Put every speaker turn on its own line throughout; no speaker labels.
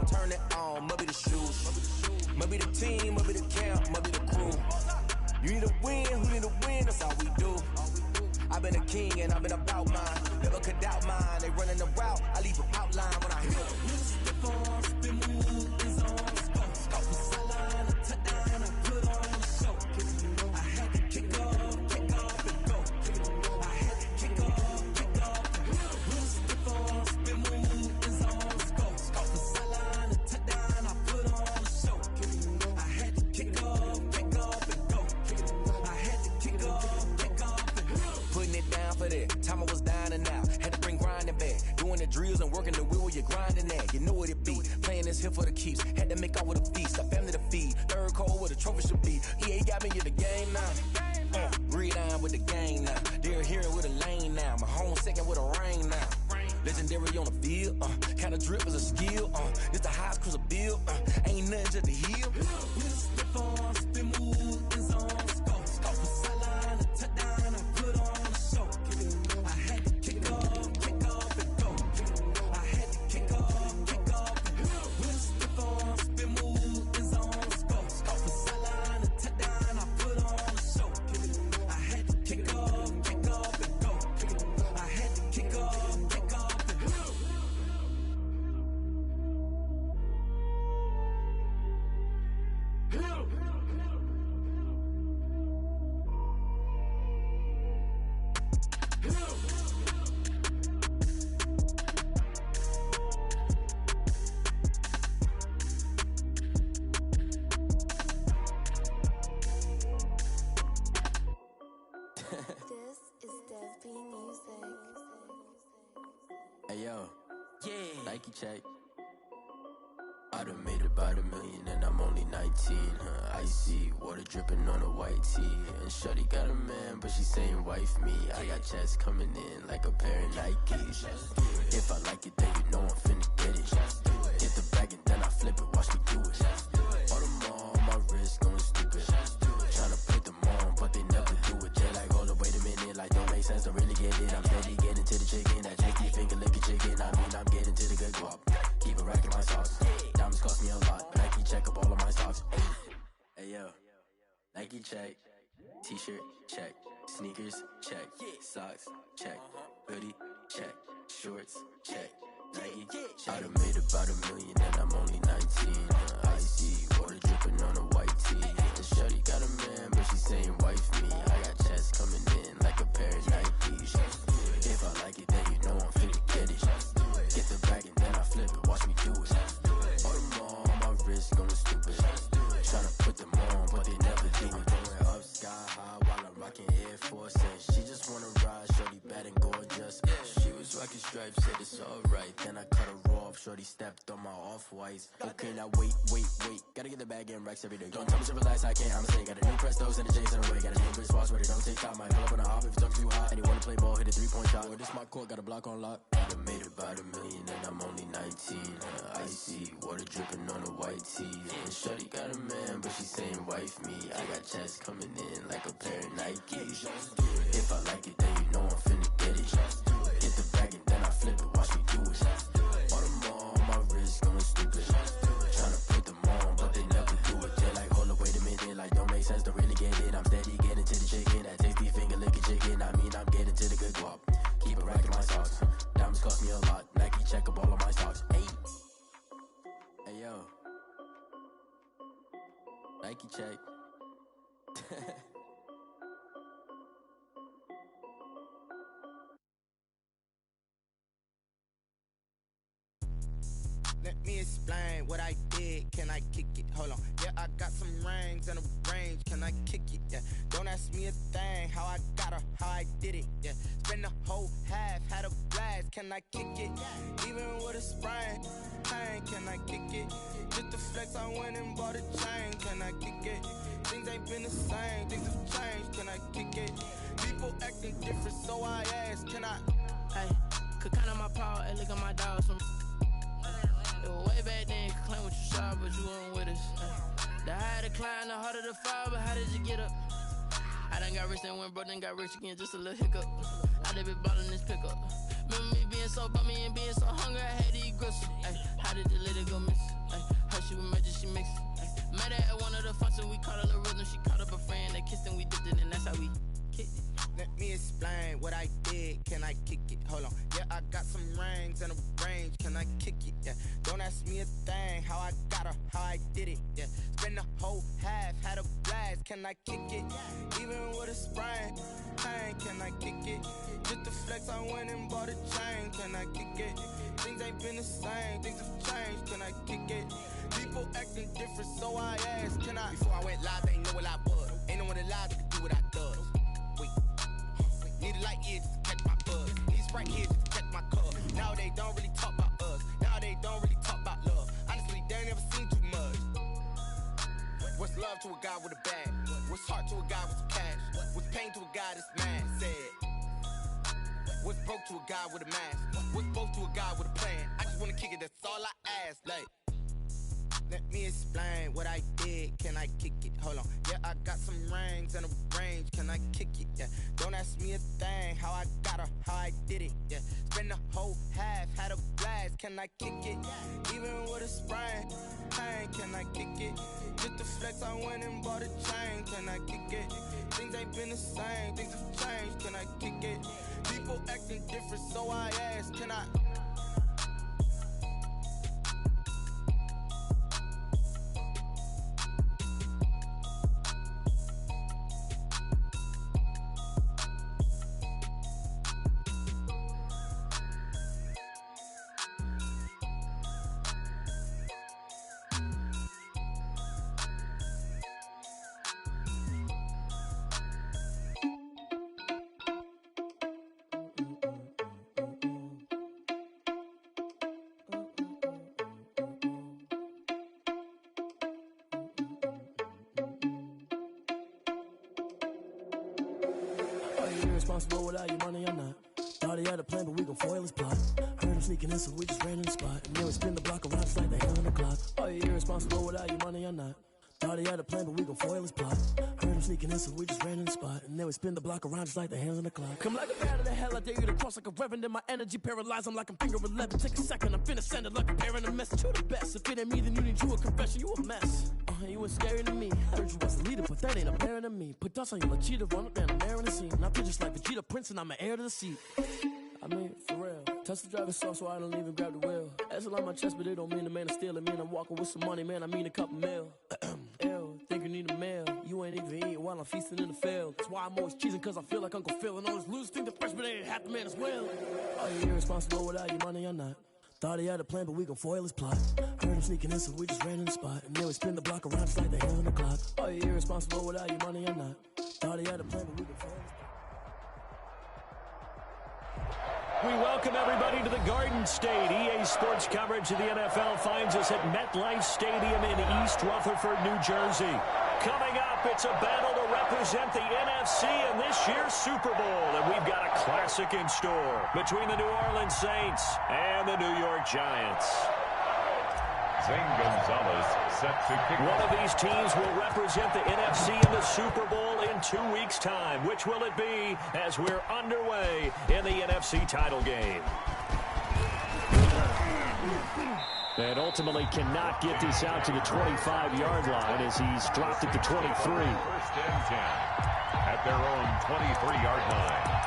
turn it on, must be the shoes. Must be the team, must be the camp, must be the crew. You need a win, who need a win, that's all we do. I've been a king and I've been about mine. Never could doubt mine, they running the route, I leave an outline when I hit.
Step on, spin move, is on, scope the sideline, a touchdown, I put on the show. I had to kick off and go. I had to kick off and go. Step on, spin move, is on, scope the sideline, a touchdown, I put on the show. I had to kick off and go. I had to kick off and go.
Putting it down for that, time I was dying and out. Had to bring grinding back, doing the drills and working the wheel where you're grinding at. You know what it be, playing this here for the keeps. Had to make out with a feast, a family to feed. Third cold where the trophy should be. EA got me in the game now. Gridiron with the game now. They're hearing with a lane now. My home second with a rain now. Legendary on the field, kinda drip is a skill. This the highest cruiser bill, ain't nothing just to heal.
Step on, spin move, is on, scope the sideline, a touchdown, I put on the show. I had to kick off and go. I had to kick off and go. Step on, spin move, is on, scope the sideline, a touchdown, I put on the show. I had to kick off and go. I had to kick off and go.
This is Dev B Music.
Hey yo, yeah, Nike check. I done made about $1 million and I'm only 19. Icy water dripping on a white tee. And shorty got a man, but she saying wife me. I got checks coming in like a pair of Nikes. If I like it, then you know I'm finna get it. Get the bag and then I flip it, watch me do it. Audemars on my wrist, going stupid. Tryna put them on, but they never do it. They're like, hold up, wait a minute, like don't make sense, don't really get it. I'm steady getting to the chicken, that tricky finger licking chicken. I mean, I'm getting to the good guap. Keep a rack in my socks. Diamonds cost me a lot, but Nike check up all of my stocks. Hey yo, Nike check. T-shirt check. Sneakers check. Socks check. Hoodie check. Shorts check. Nike I done made about $1 million and I'm only 19. Icy water dripping on a white tee. And shorty got a man, but she saying wife me. I got checks coming in like a pair of Nikes. If I like it, then you know I'm finna get it. Get the bag and then I flip it, watch me do it. Audemars on my wrist, going stupid. Tryna put them on, but they never do it. Going up sky high while I'm rocking Air Force. And she just wanna ride, shorty bad and gorgeous. She was rocking stripes, said it's alright. Then I cut her off, shorty stepped on my off-whites. Okay, now wait. Gotta get the bag and racks every day. Don't tell me to relax, I can't, I'ma say. Got a new Prestos and a J's in the way. Got a new British watch, but it don't take time. Might pull up on a hop if it talks too hot. And you wanna play ball, hit a 3-point shot. Or this my court, got a block on lock. I done made about $1 million and I'm only 19. Icy water dripping on a white tee. And shorty got a man, but she saying wife me. I got checks coming in like a pair of Nikes. If I like it, then you know I'm finna get it. Get the bag and then I flip it, watch me do it. Audemars on my wrist, going stupid. Tryna put them on, but they never do it. They're like, hold up, wait a minute, like don't make sense, don't really get it. I'm steady getting to the chicken, that tasty finger licking chicken. I mean, I'm getting to the good guap. Keep a rack in my socks. Diamonds cost me a lot. Nike check up all of my stocks. Hey yo, Nike check.
Let me explain what I did. Can I kick it? Hold on. Yeah, I got some rings and a range. Can I kick it? Yeah. Don't ask me a thing. How I got her, how I did it. Yeah. Spend the whole half, had a blast. Can I kick it? Even with a sprain, pain. Can I kick it? Just to flex, I went and bought a chain. Can I kick it? Things ain't been the same. Things have changed. Can I kick it? People acting different, so I ask. Can I?
Hey, could count on my power. Hey, look at my dogs from. It was way back then, could claim what you saw, but you weren't with us. The higher the climb, the harder the fall, but how did you get up? I done got rich and went broke, then got rich again, just a little hiccup. I done been ballin' this pickup. Remember me being so bummy and being so hungry, I had to eat gristle. Ay, how did you let it go miss?
yeah. Don't ask me a thing, how I got her, how I did it, yeah. Spend the whole half, had a blast, can I kick it? Even with a sprain, pain, can I kick it? Just to flex, I went and bought a chain, can I kick it? Things ain't been the same, things have changed, can I kick it? People acting different, so I asked, can I? Before I went live, they ain't know what I was. Ain't no one alive that could do what I does. Wait, need a light ear just to catch my buzz. Need Sprite here just to catch my cup. Now they don't really talk about us. Now they don't really talk about love. Honestly, they ain't never seen too much. What's love to a guy with a bag? What's heart to a guy with some cash? What's pain to a guy that's mad? Said. What's broke to a guy with a mask? What's both to a guy with a plan? I just wanna kick it, that's all I ask. Like, let me explain what I did. Can I kick it? Hold on. Yeah, I got some rings and a range. Can I kick it? Yeah. Don't ask me a thing. How I got her, how I did it. Yeah. Spend the whole half, had a blast. Can I kick it? Even with a sprain, pain. Can I kick it? Just to flex, I went and bought a chain. Can I kick it? Things ain't been the same. Things have changed. Can I kick it? People acting different, so I ask. Can I?
Irresponsible without your money, I'm not. Thought he had a plan, but we gon' foil his plot. Heard him sneaking in, so we just ran in the spot. And then we spin the block around just like the hand on the clock. Are you irresponsible without your money, I'm not. Thought he had a plan, but we gon' foil his plot. Heard him sneaking in, so we just ran in the spot. And then we spin the block around just like the hands on the clock. Come like a bat of the hell, I dare you to cross like a reverend. In my energy paralyzed, I'm like I'm finger 11. Take a second, I'm finna send it like a parent a message. You the best, if it ain't me, then you need you a confession. You a mess. You was scary to me. Heard you was a leader, but that ain't apparent to me. Put dust on you, like cheetah, run up down the air in the scene. I feel just like Vegeta Prince, and I'm an heir to the seat. I mean, for real. Touch the driver's soft, so I don't even grab the wheel. That's on my chest, but it don't mean the man is stealing. Man, I'm walking with some money, man, I mean a couple mil. Ew, think you need a meal. You ain't even eating while I'm feasting in the field. That's why I'm always cheesing, cause I feel like Uncle Phil. And all those losers think the freshman ain't half the man as well. Are you irresponsible without your money or not? Thought he had a plan, but we gon' foil his plot. Heard him sneaking in, so we just ran in the spot. And then we spin the block around just like the hands on the clock. Are you irresponsible without your money or not? Thought he had a plan, but we gon' foil his plot.
We welcome everybody to the Garden State. EA Sports coverage of the NFL finds us at MetLife Stadium in East Rutherford, New Jersey. Coming up, it's a battle to represent the NFC in this year's Super Bowl. And we've got a classic in store between the New Orleans Saints and the New York Giants.
Zane Gonzalez set to kick
off. One of these teams will represent the NFC in the Super Bowl in 2 weeks' time. Which will it be as we're underway in the NFC title game? And ultimately cannot get this out to the 25-yard line as he's dropped it to 23.
First and 10 at their own 23-yard line.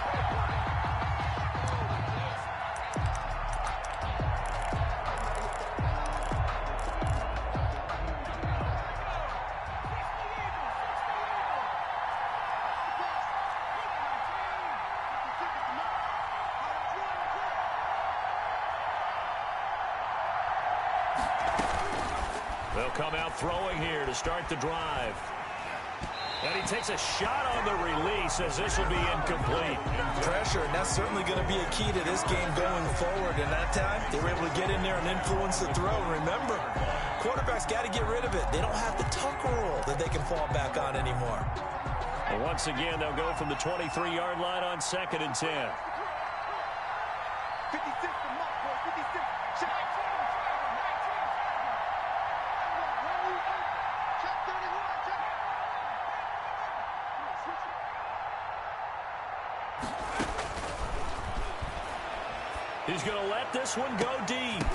They'll come out throwing here to start the drive. And he takes a shot on the release as this will be incomplete.
Pressure, and that's certainly going to be a key to this game going forward. And that time, they were able to get in there and influence the throw. Remember, quarterbacks got to get rid of it. They don't have the tuck rule that they can fall back on anymore.
And once again, they'll go from the 23-yard line on 2nd and 10.
56 to Mark, boy. 56. Check. Check 31. Check.
He's going to let this one go deep.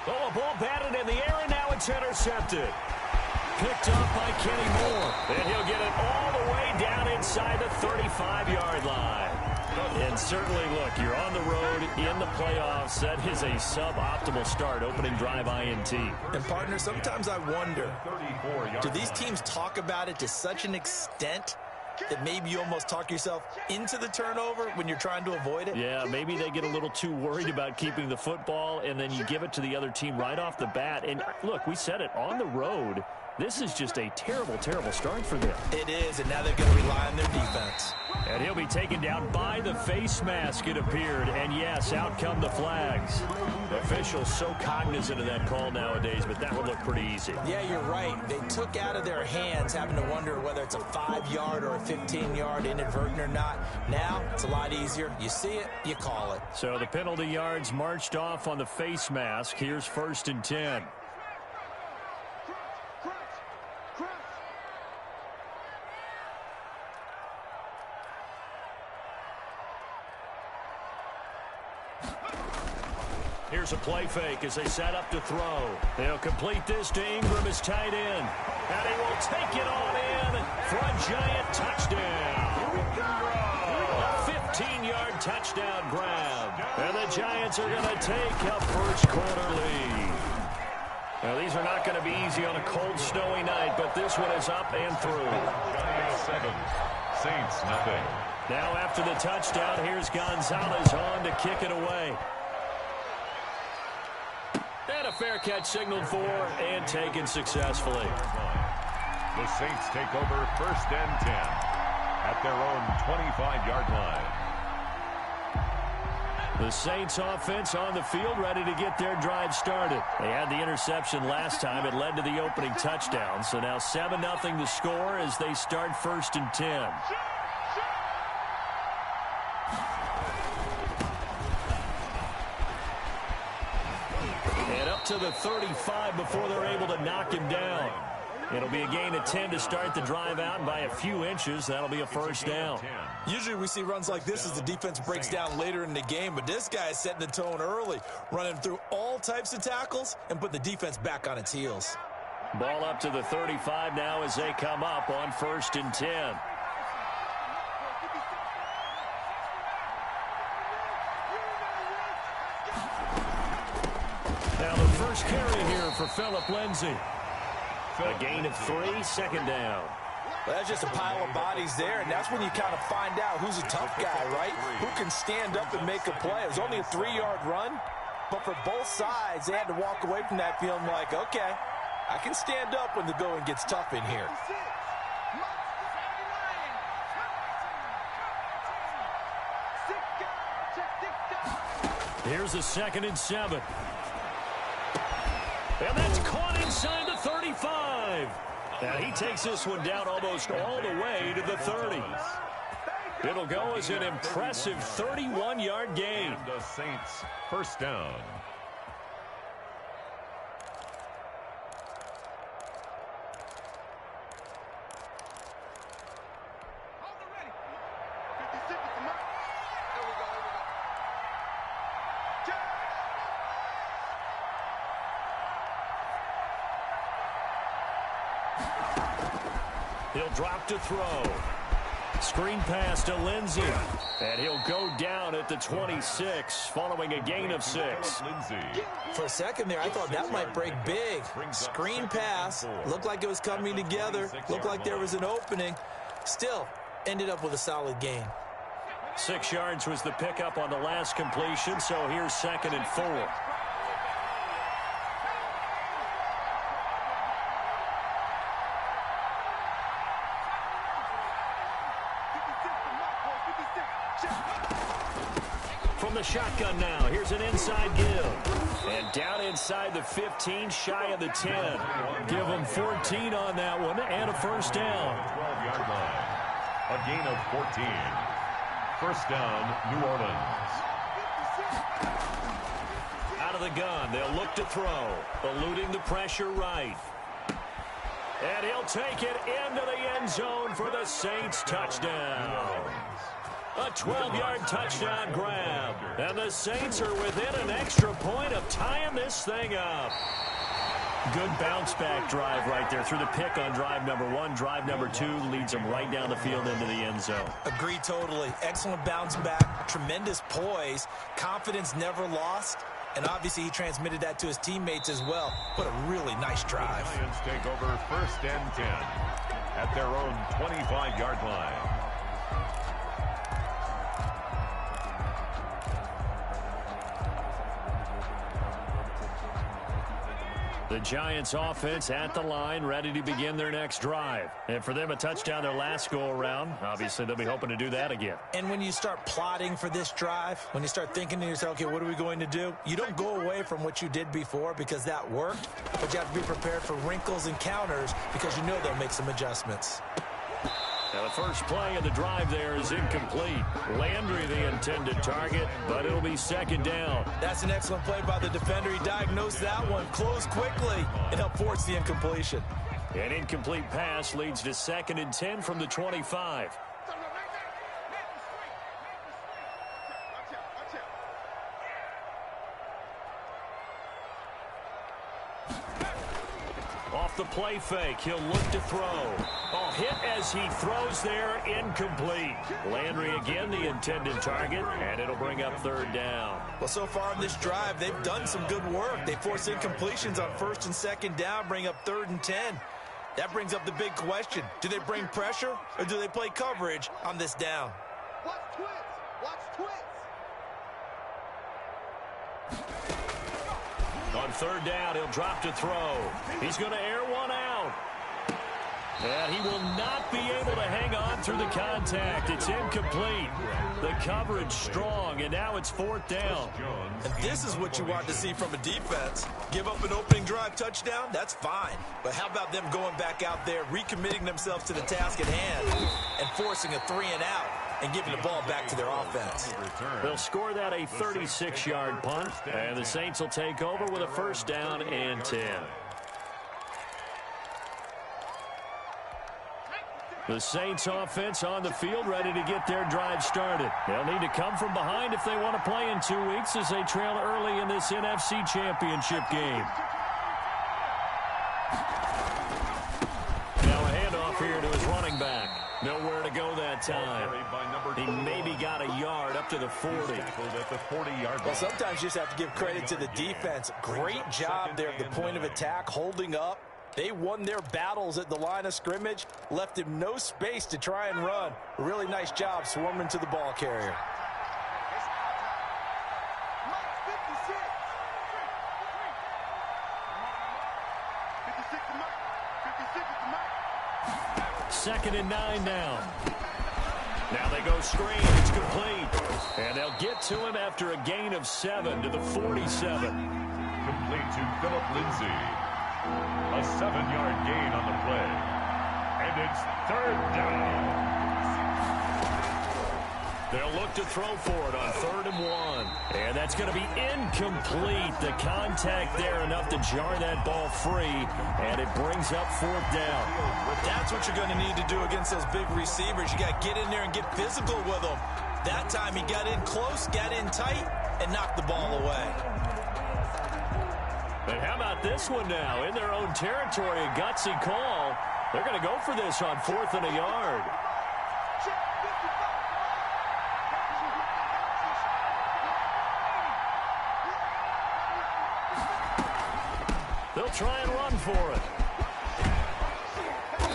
Oh, a ball batted in the air, and now it's intercepted. Picked up by Kenny Moore. And he'll get it all the way down inside the 35-yard line. And certainly, look, you're on the road in the playoffs. That is a suboptimal start, opening drive INT.
And, partner, sometimes I wonder, do these teams talk about it to such an extent that maybe you almost talk yourself into the turnover when you're trying to avoid it?
Yeah, maybe they get a little too worried about keeping the football, and then you give it to the other team right off the bat. And, look, we said it, on the road, this is just a terrible, terrible start for them.
It is, and now they're going to rely on their defense.
And he'll be taken down by the face mask, it appeared. And, yes, out come the flags. Officials so cognizant of that call nowadays, but that would look pretty easy.
Yeah, you're right. They took out of their hands having to wonder whether it's a 5-yard or a 15-yard inadvertent or not. Now, it's a lot easier. You see it, you call it.
So the penalty yards marched off on the face mask. Here's 1st and 10. Here's a play fake as they set up to throw. They'll complete this to Ingram as tight end. And he will take it on in for a giant touchdown. A 15-yard touchdown grab. And the Giants are going to take a first quarter lead. Now, these are not going to be easy on a cold, snowy night, but this one is up and through.
Giants 7, Saints nothing.
Now, after the touchdown, here's Gonzalez on to kick it away. And a fair catch signaled for and taken successfully.
The Saints take over 1st and 10 at their own 25-yard line.
The Saints offense on the field, ready to get their drive started. They had the interception last time. It led to the opening touchdown. So now 7-0 the score as they start 1st and 10. And up to the 35 before they're able to knock him down. It'll be a gain of 10 to start the drive out, and by a few inches, that'll be a first down.
Usually we see runs like this as the defense breaks down later in the game, but this guy is setting the tone early, running through all types of tackles and put the defense back on its heels.
Ball up to the 35 now as they come up on 1st and 10. Now the first carry here for Phillip Lindsay. A gain of 3, 2nd down.
Well, that's just a pile of bodies there, and that's when you kind of find out who's a tough guy, right? Who can stand up and make a play. It was only a 3-yard run, but for both sides, they had to walk away from that feeling like, okay, I can stand up when the going gets tough in here.
Here's a 2nd and 7. And that's caught inside the 35. Now he takes this one down almost all the way to the 30. It'll go as an impressive 31-yard gain.
The Saints, 1st down.
He'll drop to throw. Screen pass to Lindsay. And he'll go down at the 26 following a gain of 6.
For a second there, I thought that might break big. Screen pass. Looked like it was coming together. Looked like there was an opening. Still, ended up with a solid gain.
6 yards was the pickup on the last completion, so here's 2nd and 4. From the shotgun now, here's an inside give. And down inside the 15, shy of the 10. Give them 14 on that one and a first down.
12-yard line. A gain of 14. First down, New Orleans.
Out of the gun, they'll look to throw. Eluding the pressure right. And he'll take it into the end zone for the Saints touchdown. A 12-yard touchdown grab. And the Saints are within an extra point of tying this thing up. Good bounce-back drive right there through the pick on drive number 1. Drive number 2 leads them right down the field into the end zone.
Agree totally. Excellent bounce back, tremendous poise, confidence never lost, and obviously he transmitted that to his teammates as well. What a really nice drive.
The Lions take over 1st and 10 at their own 25-yard line.
The Giants offense at the line, ready to begin their next drive. And for them, a touchdown their last go-around. Obviously, they'll be hoping to do that again.
And when you start plotting for this drive, when you start thinking to yourself, okay, what are we going to do? You don't go away from what you did before because that worked, but you have to be prepared for wrinkles and counters because you know they'll make some adjustments.
Now, the first play of the drive there is incomplete. Landry, the intended target, but it'll be 2nd down.
That's an excellent play by the defender. He diagnosed that one, closed quickly, and helped force the incompletion.
An incomplete pass leads to 2nd and 10 from the 25. Off the play fake, he'll look to throw. Oh, hit as he throws there, incomplete. Landry again the intended target, and it'll bring up 3rd down.
Well, so far in this drive, they've done some good work. They force incompletions on 1st and 2nd down, bring up 3rd and 10. That brings up the big question. Do they bring pressure, or do they play coverage on this down?
Watch twins. Watch twins.
On 3rd down, he'll drop to throw. He's going to air one out. And he will not be able to hang on through the contact. It's incomplete. The coverage strong, and now it's 4th down.
And this is what you want to see from a defense. Give up an opening drive touchdown, that's fine. But how about them going back out there, recommitting themselves to the task at hand, and forcing a 3-and-out, and giving the ball back to their offense.
They'll score that a 36-yard punt, and the Saints will take over with a 1st down and 10. The Saints offense on the field ready to get their drive started. They'll need to come from behind if they want to play in 2 weeks as they trail early in this NFC Championship game. Now a handoff here to his running back. Nowhere to go that time. He maybe got a yard up to the 40.
Well, sometimes you just have to give credit to the defense. Great job there at the point of attack, holding up. They won their battles at the line of scrimmage, left him no space to try and run. A really nice job swarming to the ball carrier.
Second and 9 now. Now they go screen. It's complete. And they'll get to him after a gain of 7 to the 47.
Complete to Phillip Lindsay. A 7-yard gain on the play. And it's 3rd down.
They'll look to throw for it on 3rd and 1. And that's going to be incomplete. The contact there enough to jar that ball free. And it brings up 4th down.
That's what you're going to need to do against those big receivers. You got to get in there and get physical with them. That time he got in close, got in tight, and knocked the ball away.
And how about this one now? In their own territory, a gutsy call. They're going to go for this on 4th and a yard. They'll try and run for it.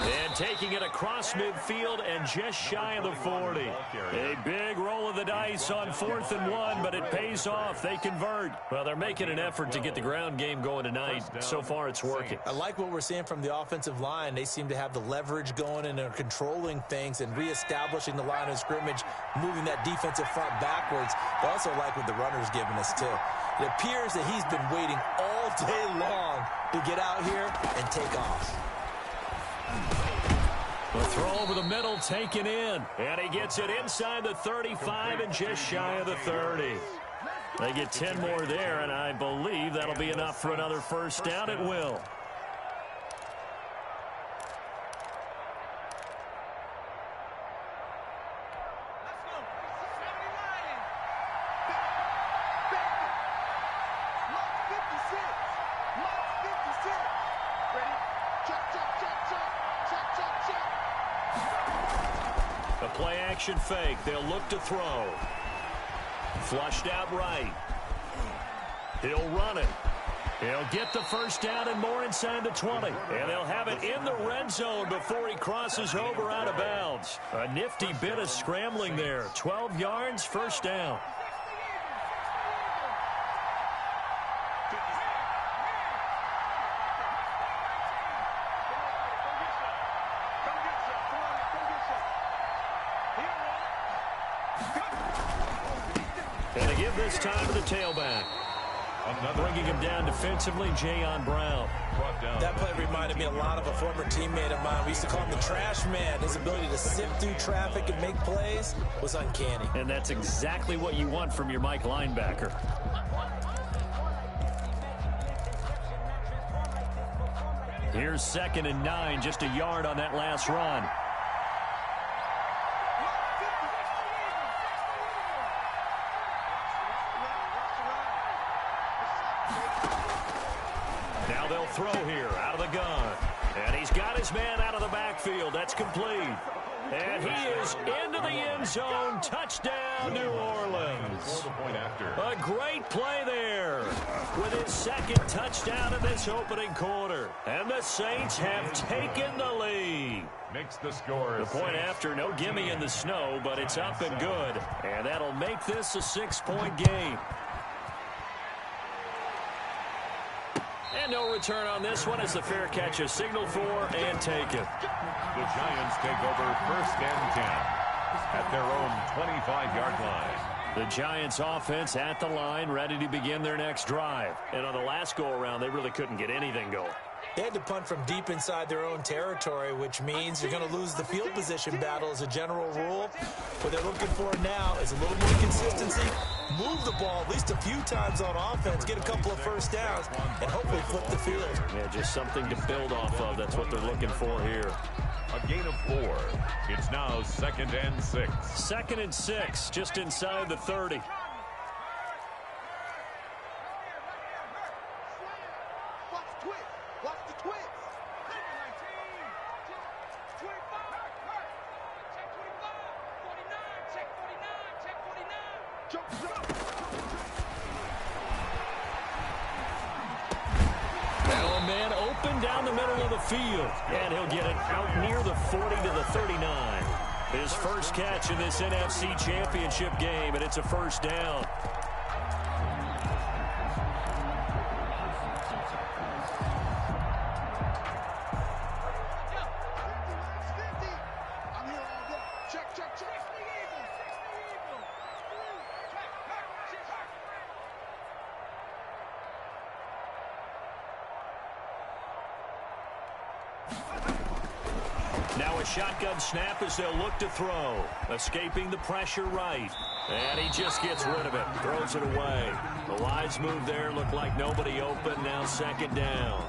And taking it across midfield and just shy of the 40. A big roll of the dice on 4th and 1, but it pays off. They convert. Well, they're making an effort to get the ground game going tonight. So far, it's working.
I like what we're seeing from the offensive line. They seem to have the leverage going and are controlling things and reestablishing the line of scrimmage, moving that defensive front backwards. But I also like what the runner's giving us, too. It appears that he's been waiting all day long to get out here and take off.
The throw over the middle taken in. And he gets it inside the 35 and just shy of the 30. They get 10 more there, and I believe that'll be enough for another 1st down. It will. Play action fake. They'll look to throw. Flushed out right. He'll run it. He'll get the first down and more inside the 20. And they'll have it in the red zone before he crosses over out of bounds. A nifty bit of scrambling there. 12 yards, first down. And they give this time to the tailback. Bringing him down defensively, Jayon Brown.
That play reminded me a lot of a former teammate of mine. We used to call him the trash man. His ability to sift through traffic and make plays was uncanny.
And that's exactly what you want from your Mike linebacker. Here's 2nd and 9, just a yard on that last run. Now they'll throw here out of the gun. And he's got his man out of the backfield. That's complete. And he is into the end zone. Touchdown, New Orleans. A great play there with his 2nd touchdown in this opening quarter. And the Saints have taken the lead.
Makes the score.
The point after, no gimme in the snow, but it's up and good. And that'll make this a 6-point game. And no return on this one as the fair catch is signaled for and taken.
The Giants take over 1st and 10 at their own 25-yard line.
The Giants offense at the line, ready to begin their next drive. And on the last go-around, they really couldn't get anything going.
They had to punt from deep inside their own territory, which means you're going to lose the field position battle as a general rule. What they're looking for now is a little more consistency, move the ball at least a few times on offense, get a couple of first downs, and hopefully flip the field.
Yeah, just something to build off of. That's what they're looking for here.
A gain of 4. It's now 2nd and 6.
2nd and 6, just inside the 30. Now a man open down the middle of the field, and he'll get it out near the 40 to the 39. His first catch in this NFC Championship game, and it's a first down. Now a shotgun snap as they'll look to throw. Escaping the pressure right. And he just gets rid of it. Throws it away. The wise move there. Looked like nobody open. Now 2nd down.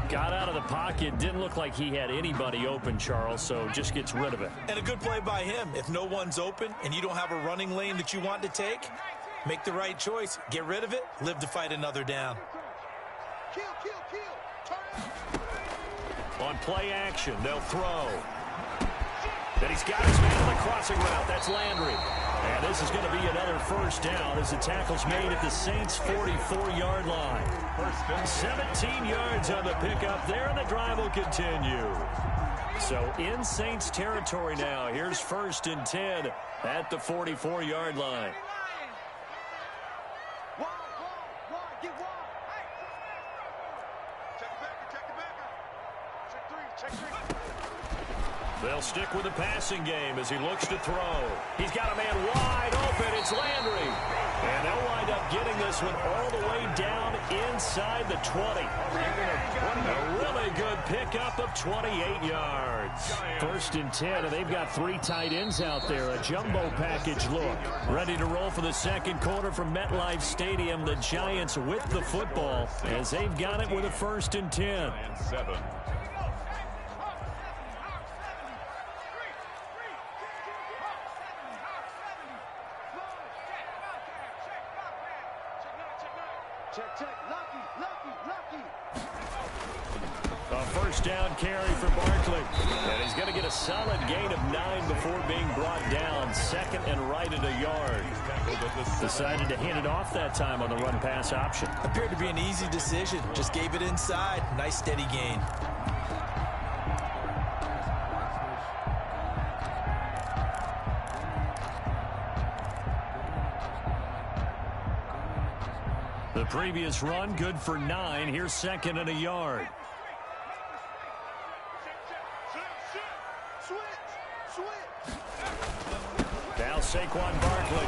Got out of the pocket. Didn't look like he had anybody open, Charles, so just gets rid of it.
And a good play by him. If no one's open and you don't have a running lane that you want to take, make the right choice. Get rid of it. Live to fight another down.
On play action, they'll throw. Then he's got his man on the crossing route. That's Landry. And this is going to be another first down as the tackle's made at the Saints' 44-yard line. 17 yards on the pickup there, and the drive will continue. So in Saints territory now. Here's 1st and 10 at the 44-yard line. They'll stick with the passing game as he looks to throw. He's got a man wide open. It's Landry. And they'll wind up getting this one all the way down inside the 20. A really good pickup of 28 yards. 1st and 10, and they've got 3 tight ends out there. A jumbo package look. Ready to roll for the 2nd quarter from MetLife Stadium. The Giants with the football as they've got it with a 1st and 10.
7.
Check, check. Lucky.
A first down carry for Barkley. And he's going to get a solid gain of 9 before being brought down. Second and right at a yard. Decided to hand it off that time on the run-pass option.
Appeared to be an easy decision. Just gave it inside. Nice steady gain.
The previous run, good for 9. Here's second and a yard. Now Saquon Barkley.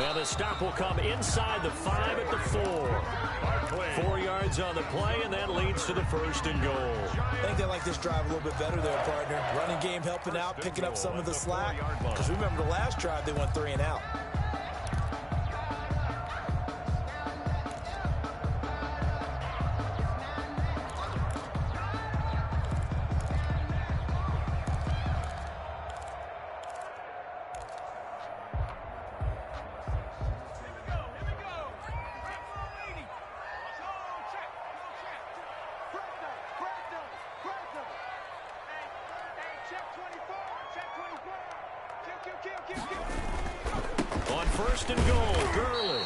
Now the stop will come inside the 5 at the 4. 4 yards on the play, and that leads to the first and goal.
I think they like this drive a little bit better there, partner. Running game helping out, picking up some of the slack. Because remember the last drive, they went 3 and out.
On first and goal, Gurley.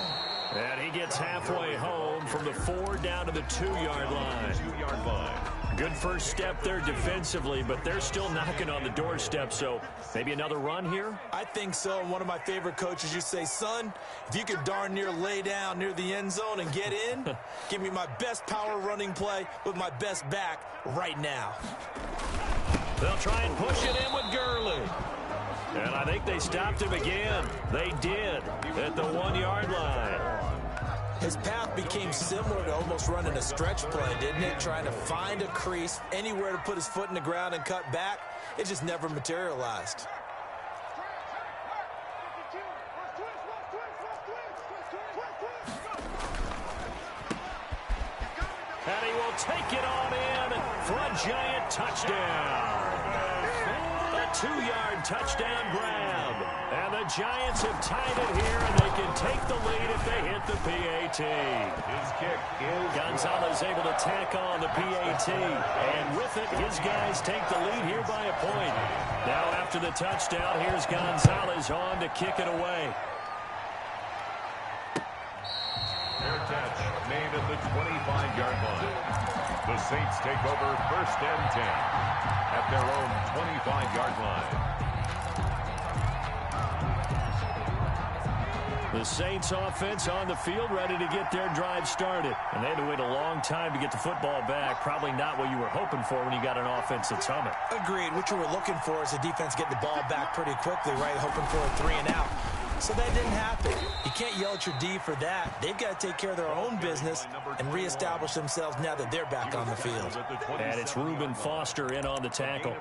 And he gets halfway home from the 4 down to the 2-yard line. Good first step there defensively, but they're still knocking on the doorstep, so maybe another run here?
I think so. One of my favorite coaches used to say, son, if you could darn near lay down near the end zone and get in, give me my best power running play with my best back right now.
They'll try and push it in with Gurley. And I think they stopped him again. They did at the 1-yard line.
His path became similar to almost running a stretch play, didn't it? Trying to find a crease, anywhere to put his foot in the ground and cut back. It just never materialized.
And he will take it on in for a giant touchdown. A 2-yard touchdown grab. And the Giants have tied it here, and they can take the lead if they hit the PAT.
His kick is
Gonzalez able to tack on the PAT. And with it, his guys take the lead here by a point. Now after the touchdown, here's Gonzalez on to kick it away.
fair catch made at the 25-yard line. The Saints take over first and 10 at their own 25-yard line.
The Saints offense on the field ready to get their drive started. And they had to wait a long time to get the football back. Probably not what you were hoping for when you got an offense that's humming.
Agreed. What you were looking for is the defense getting the ball back pretty quickly, right? Hoping for a 3 and out. So that didn't happen. You can't yell at your D for that. They've got to take care of their own business and reestablish themselves now that they're back on the field.
And it's Reuben Foster in on the tackle.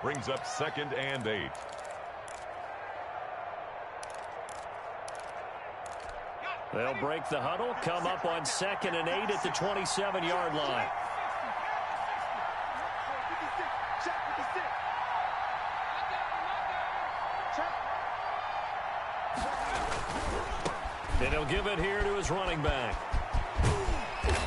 Brings up 2nd and 8.
They'll break the huddle, come up on 2nd and 8 at the 27-yard line. And he'll give it here to his running back.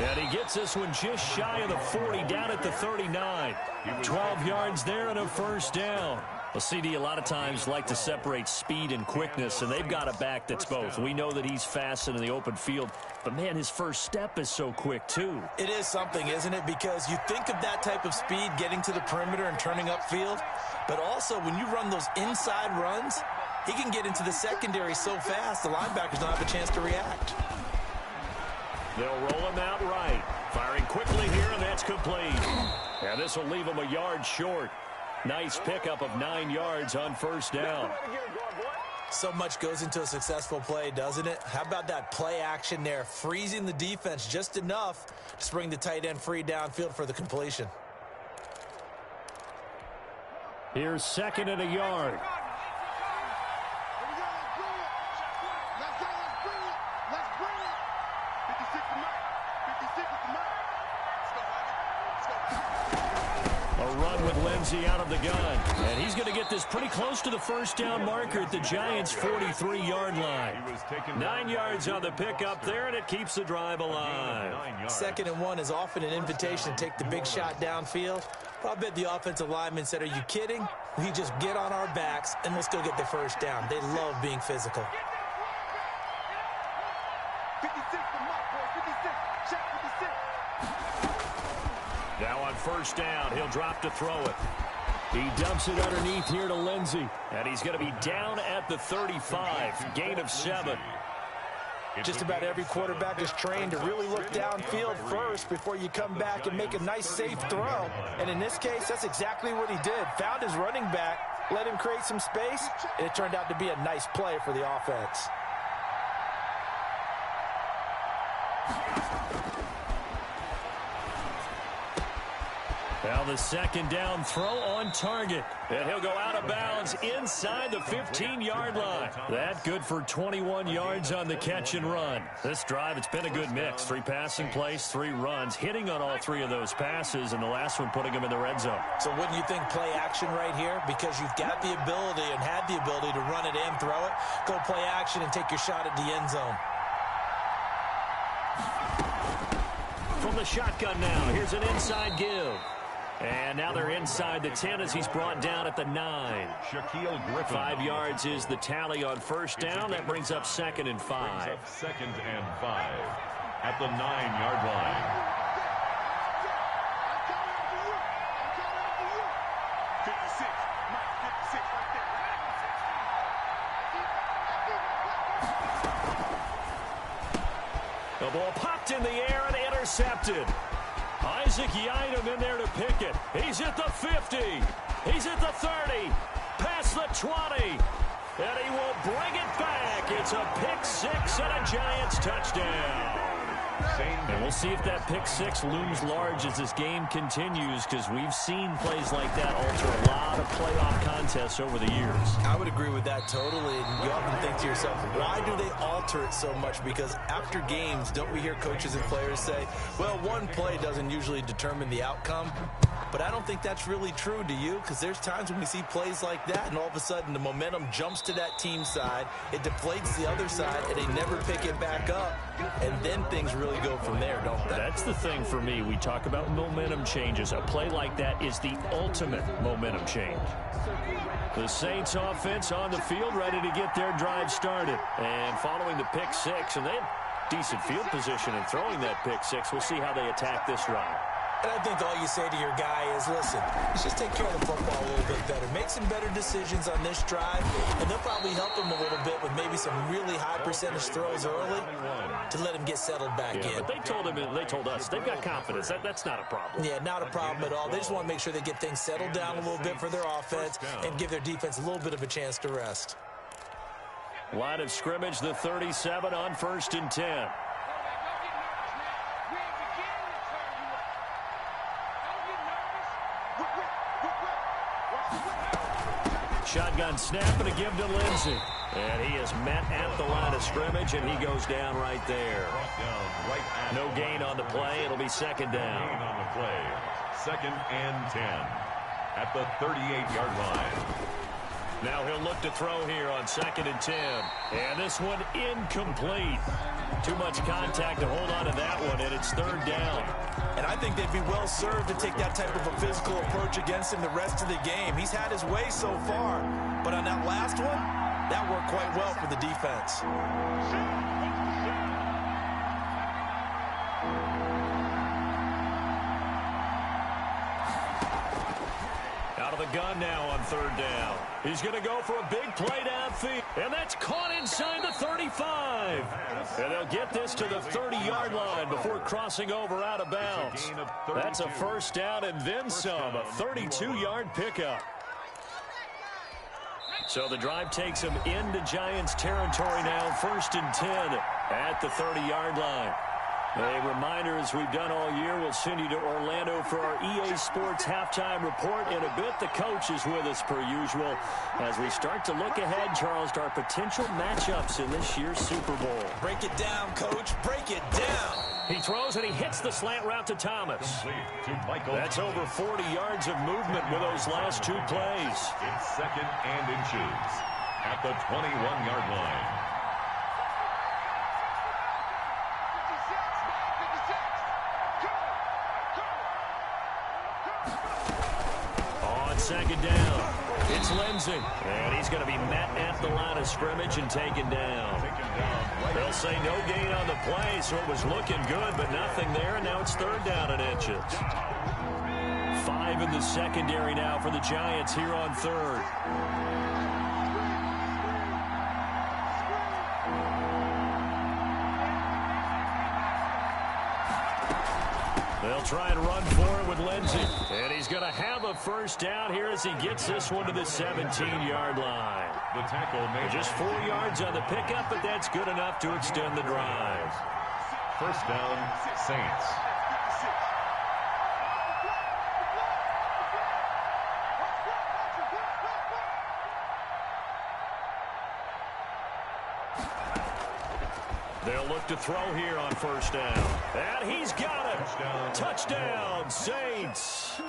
And he gets this one just shy of the 40, down at the 39. 12 yards there and a first down. Well, CD, a lot of times like to separate speed and quickness, and they've got a back that's both. We know that he's fast in the open field, but, man, his first step is so quick, too.
It is something, isn't it? Because you think of that type of speed getting to the perimeter and turning upfield, but also when you run those inside runs, he can get into the secondary so fast the linebackers don't have a chance to react.
They'll roll him out right. Firing quickly here, and that's complete. And this will leave him a yard short. Nice pickup of 9 yards on first down.
So much goes into a successful play, doesn't it? How about that play action there, freezing the defense just enough to bring the tight end free downfield for the completion.
Here's 2nd and a yard. A run with Lindsey out of the gun. And he's going to get this pretty close to the first down marker at the Giants' 43-yard line. 9 yards on the pickup there, and it keeps the drive alive.
2nd and 1 is often an invitation to take the big shot downfield. But I bet the offensive lineman said, are you kidding? We just get on our backs, and let's go get the first down. They love being physical.
56 to Mark, boy. 56. Check 56.
Now on first down, he'll drop to throw it. He dumps it underneath here to Lindsey. And he's going to be down at the 35. Gain of 7.
Just about every quarterback is trained to really look downfield first before you come back and make a nice, safe throw. And in this case, that's exactly what he did. Found his running back, let him create some space, and it turned out to be a nice play for the offense.
Now the second down throw on target. And he'll go out of bounds inside the 15-yard line. That good for 21 yards on the catch and run. This drive, it's been a good mix. 3 passing plays, 3 runs, hitting on all 3 of those passes, and the last one putting him in the red zone.
So wouldn't you think play action right here? Because you've got the ability and had the ability to run it and throw it. Go play action and take your shot at the end zone.
From the shotgun now, here's an inside give. And now they're inside the 10 as he's brought down at the 9. 5 yards is the tally on first down. That brings up 2nd and 5.
2nd and 5 at the 9-yard line.
56. Mike, 56 right there.
The ball popped in the air and intercepted. Isaac Yiadom in there to pick it. He's at the 50. He's at the 30. Past the 20. And he will bring it back. It's a pick 6 and a Giants touchdown. And we'll see if that pick 6 looms large as this game continues, because we've seen plays like that alter a lot of playoff contests over the years.
I would agree with that totally. And you often think to yourself, why do they alter it so much? Because after games, don't we hear coaches and players say, well, one play doesn't usually determine the outcome? But I don't think that's really true, do you? Because there's times when we see plays like that, and all of a sudden the momentum jumps to that team side, it deflates the other side, and they never pick it back up, and then things really go from there, don't they?
That's the thing for me. We talk about momentum changes. A play like that is the ultimate momentum change. The Saints offense on the field, ready to get their drive started. And following the pick 6, and they have decent field position in throwing that pick 6. We'll see how they attack this drive.
And I think all you say to your guy is, listen, let's just take care of the football a little bit better. Make some better decisions on this drive, and they'll probably help him a little bit with maybe some really high percentage throws early to let him get settled back in.
But they told us, they've got confidence. That's not a problem.
Yeah, not a problem at all. They just want to make sure they get things settled down a little bit for their offense and give their defense a little bit of a chance to rest.
Line of scrimmage, the 37 on 1st and 10. Shotgun snap and a give to Lindsey. And he is met at the line of scrimmage, and he goes down right there. No gain on the play. It'll be 2nd down.
Gain on the play. 2nd and 10 at the 38-yard line.
Now he'll look to throw here on 2nd and 10. And this one incomplete. Too much contact to hold on to that one, and it's 3rd down.
And I think they'd be well served to take that type of a physical approach against him the rest of the game. He's had his way so far, but on that last one, that worked quite well for the defense.
Out of the gun now on 3rd down. He's going to go for a big play downfield, and that's caught inside the 35. And they'll get this to the 30-yard line before crossing over out of bounds. That's a 1st down and then some, a 32-yard pickup. So the drive takes him into Giants territory now, 1st and 10 at the 30-yard line. A reminder, as we've done all year, we'll send you to Orlando for our EA Sports halftime report. In a bit, the coach is with us per usual as we start to look ahead, Charles, to our potential matchups in this year's Super Bowl.
Break it down, Coach. Break it down.
He throws and he hits the slant route to Thomas. That's over 40 yards of movement with those last 2 plays.
It's 2nd and inches at the 21-yard line.
On 2nd down, it's Lindsey. And he's going to be met at the line of scrimmage and taken down. They'll say no gain on the play, so it was looking good, but nothing there, and now it's 3rd down and inches. 5 in the secondary now for the Giants here on 3rd. They'll try and run for it with Lindsey. And he's going to have a 1st down here as he gets this one to the 17-yard line.
The tackle made
just 4 yards on the pickup, but that's good enough to extend the drive.
1st down, Saints.
They'll look to throw here on 1st down. And he's got it. Touchdown, Saints.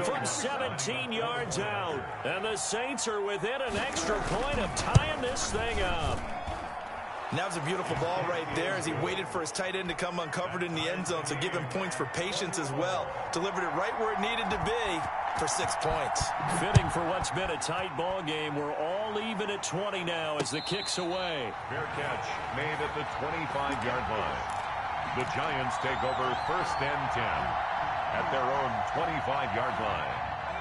From 17 yards out. And the Saints are within an extra point of tying this thing up.
And that was a beautiful ball right there as he waited for his tight end to come uncovered in the end zone, so give him points for patience as well. Delivered it right where it needed to be for 6 points.
Fitting for what's been a tight ball game. We're all even at 20 now as the kick's away.
Fair catch made at the 25-yard line. The Giants take over 1st and 10 at their own 25-yard line.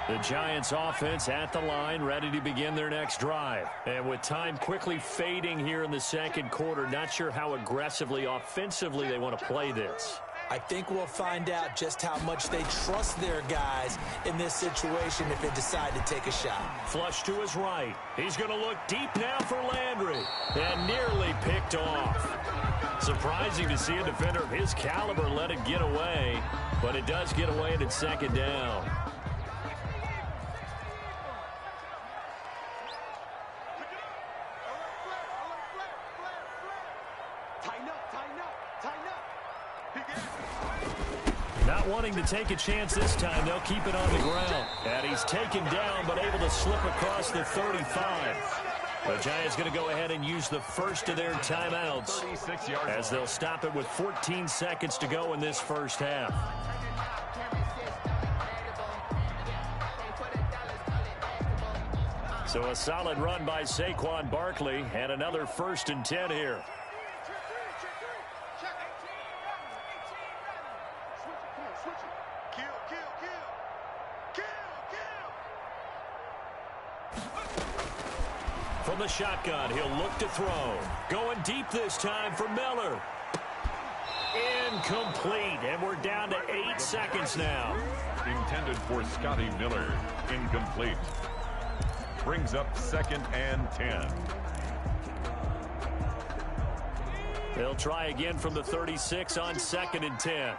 The Giants offense at the line, ready to begin their next drive. And with time quickly fading here in the 2nd quarter, not sure how aggressively, offensively they want to play this.
I think we'll find out just how much they trust their guys in this situation if they decide to take a shot.
Flush to his right. He's going to look deep now for Landry. And nearly picked off. Surprising to see a defender of his caliber let it get away. But it does get away and it's 2nd down. Not wanting to take a chance this time, they'll keep it on the ground. And he's taken down, but able to slip across the 35. The Giants going to go ahead and use the 1st of their timeouts as they'll stop it with 14 seconds to go in this 1st half. So a solid run by Saquon Barkley and another 1st and 10 here. From the shotgun, he'll look to throw. Going deep this time for Miller. Incomplete, and we're down to 8 seconds now.
Intended for Scotty Miller. Incomplete. Brings up 2nd and 10.
They'll try again from the 36 on 2nd and 10.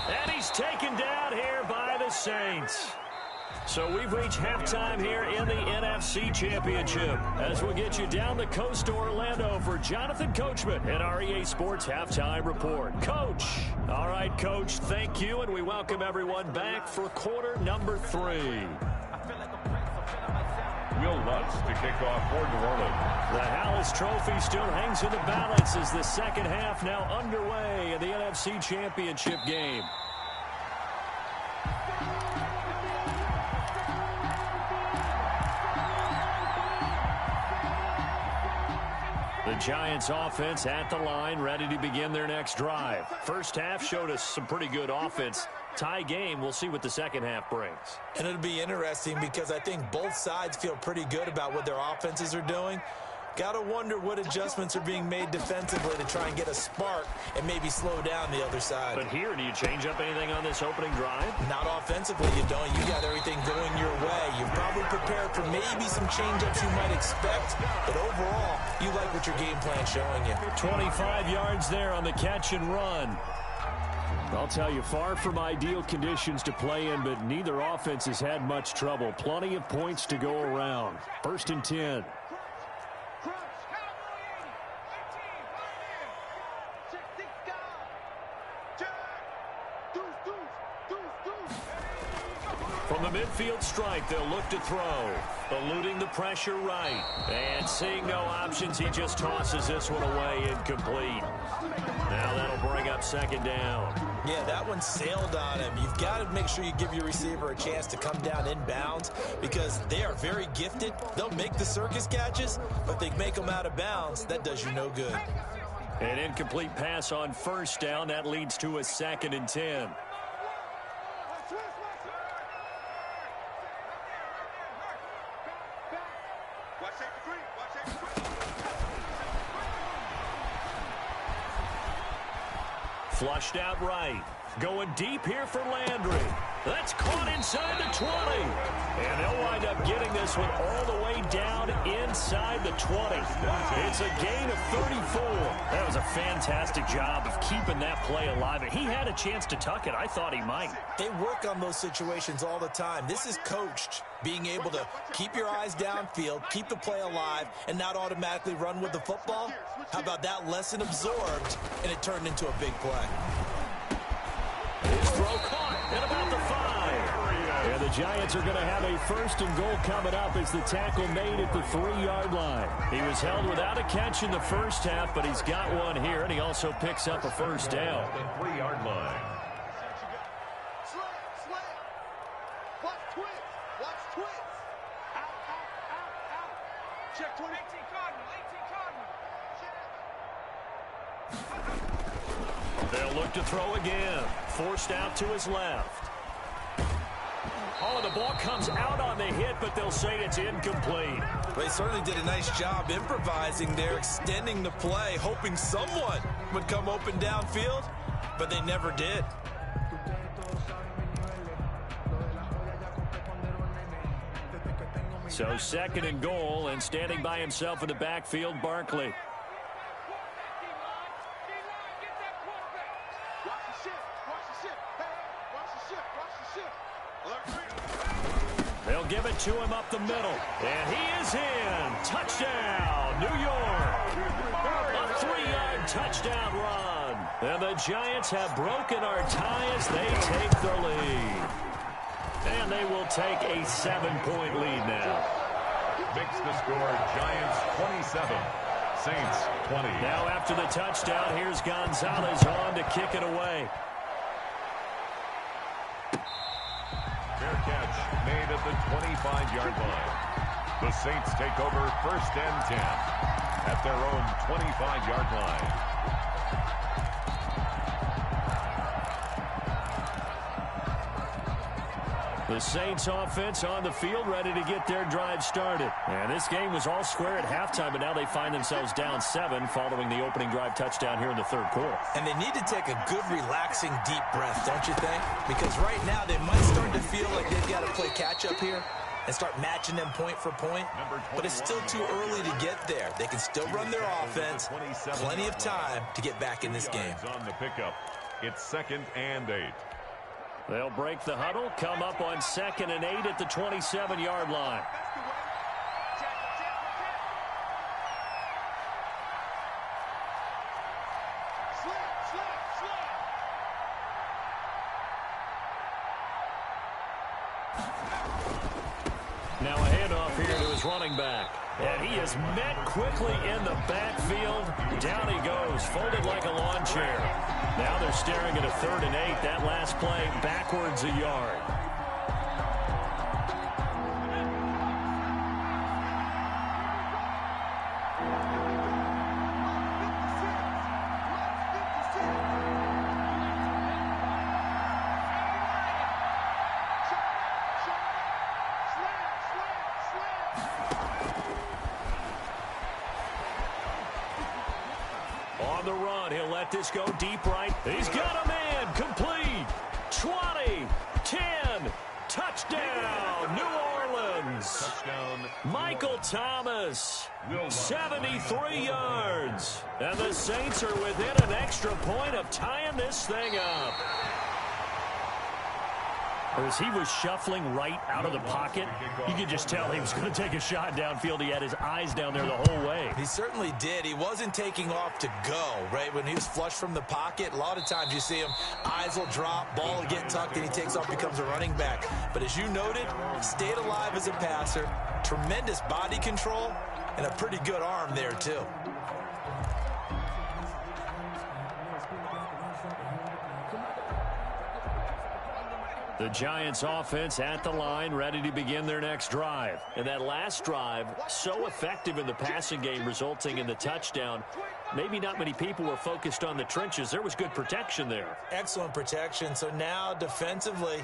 And he's taken down here by the Saints. So we've reached halftime here in the NFC Championship as we'll get you down the coast to Orlando for Jonathan Coachman and our EA Sports Halftime Report. Coach. All right, Coach, thank you, and we welcome everyone back for quarter number 3.
Will Lutz to kick off for New Orleans.
The Hallis Trophy still hangs in the balance as the 2nd half now underway in the NFC Championship game. The Giants offense at the line, ready to begin their next drive. 1st half showed us some pretty good offense. Tie game, we'll see what the 2nd half brings.
And it'll be interesting because I think both sides feel pretty good about what their offenses are doing. Got to wonder what adjustments are being made defensively to try and get a spark and maybe slow down the other side.
But here, do you change up anything on this opening drive?
Not offensively, you don't. You got everything going your way. You've probably prepared for maybe some change-ups you might expect, but overall, you like what your game plan's showing you.
25 yards there on the catch and run. I'll tell you, far from ideal conditions to play in, but neither offense has had much trouble. Plenty of points to go around. 1st and 10. From the midfield stripe, they'll look to throw. Eluding the pressure right. And seeing no options, he just tosses this one away incomplete. Now that'll bring up 2nd down.
Yeah, that one sailed on him. You've got to make sure you give your receiver a chance to come down inbounds because they are very gifted. They'll make the circus catches, but they make them out of bounds. That does you no good.
An incomplete pass on 1st down. That leads to a 2nd and 10. Flushed out right. Going deep here for Landry. That's caught inside the 20. And they'll wind up getting this one all the way down inside the 20. It's a gain of 34. That was a fantastic job of keeping that play alive. And he had a chance to tuck it. I thought he might.
They work on those situations all the time. This is coached, being able to keep your eyes downfield, keep the play alive, and not automatically run with the football. How about that lesson absorbed, and it turned into a big play.
His throw caught at about the 5. And the Giants are going to have a 1st and goal coming up as the tackle made at the 3-yard line. He was held without a catch in the 1st half, but he's got one here, and he also picks up a 1st down.
3-yard line.
Check 20. 18 Cardinal.
They'll look to throw again. Forced out to his left. Oh, the ball comes out on the hit, but they'll say it's incomplete.
They certainly did a nice job improvising there, extending the play, hoping someone would come open downfield, but they never did.
So 2nd and goal, and standing by himself in the backfield, Barkley. They'll give it to him up the middle. And he is in. Touchdown, New York. A 3-yard touchdown run. And the Giants have broken our tie as they take the lead. And they will take a 7-point lead now.
Makes the score Giants 27, Saints 20.
Now after the touchdown, here's Gonzalez on to kick it away.
Fair catch made at the 25-yard line. The Saints take over 1st and 10 at their own 25-yard line.
The Saints offense on the field ready to get their drive started. And this game was all square at halftime, but now they find themselves down 7 following the opening drive touchdown here in the 3rd quarter.
And they need to take a good, relaxing, deep breath, don't you think? Because right now they might start to feel like they've got to play catch-up here and start matching them point for point. But it's still too early to get there. They can still run their offense. Plenty of time to get back in this game.
On the pickup, it's 2nd and 8.
They'll break the huddle, come up on 2nd and 8 at the 27-yard line. Now a handoff here to his running back. And he is met quickly in the backfield. Down he goes, folded like a lawn chair. Now they're staring at a 3rd and 8. That last play backwards a yard. On the run, he'll let this go deep right. He's got a man, complete. 20, 10, touchdown, New Orleans. yards. Michael Thomas, 73 yards. And the Saints are within an extra point of tying this thing up. As he was shuffling right out of the pocket, you could just tell he was going to take a shot downfield. He had his eyes down there the whole way.
He certainly did. He wasn't taking off to go, right? When he was flush from the pocket, a lot of times you see him, eyes will drop, ball will get tucked, and he takes off, becomes a running back. But as you noted, stayed alive as a passer, tremendous body control, and a pretty good arm there, too.
The Giants offense at the line, ready to begin their next drive. And that last drive, so effective in the passing game, resulting in the touchdown. Maybe not many people were focused on the trenches. There was good protection there.
Excellent protection. So now defensively,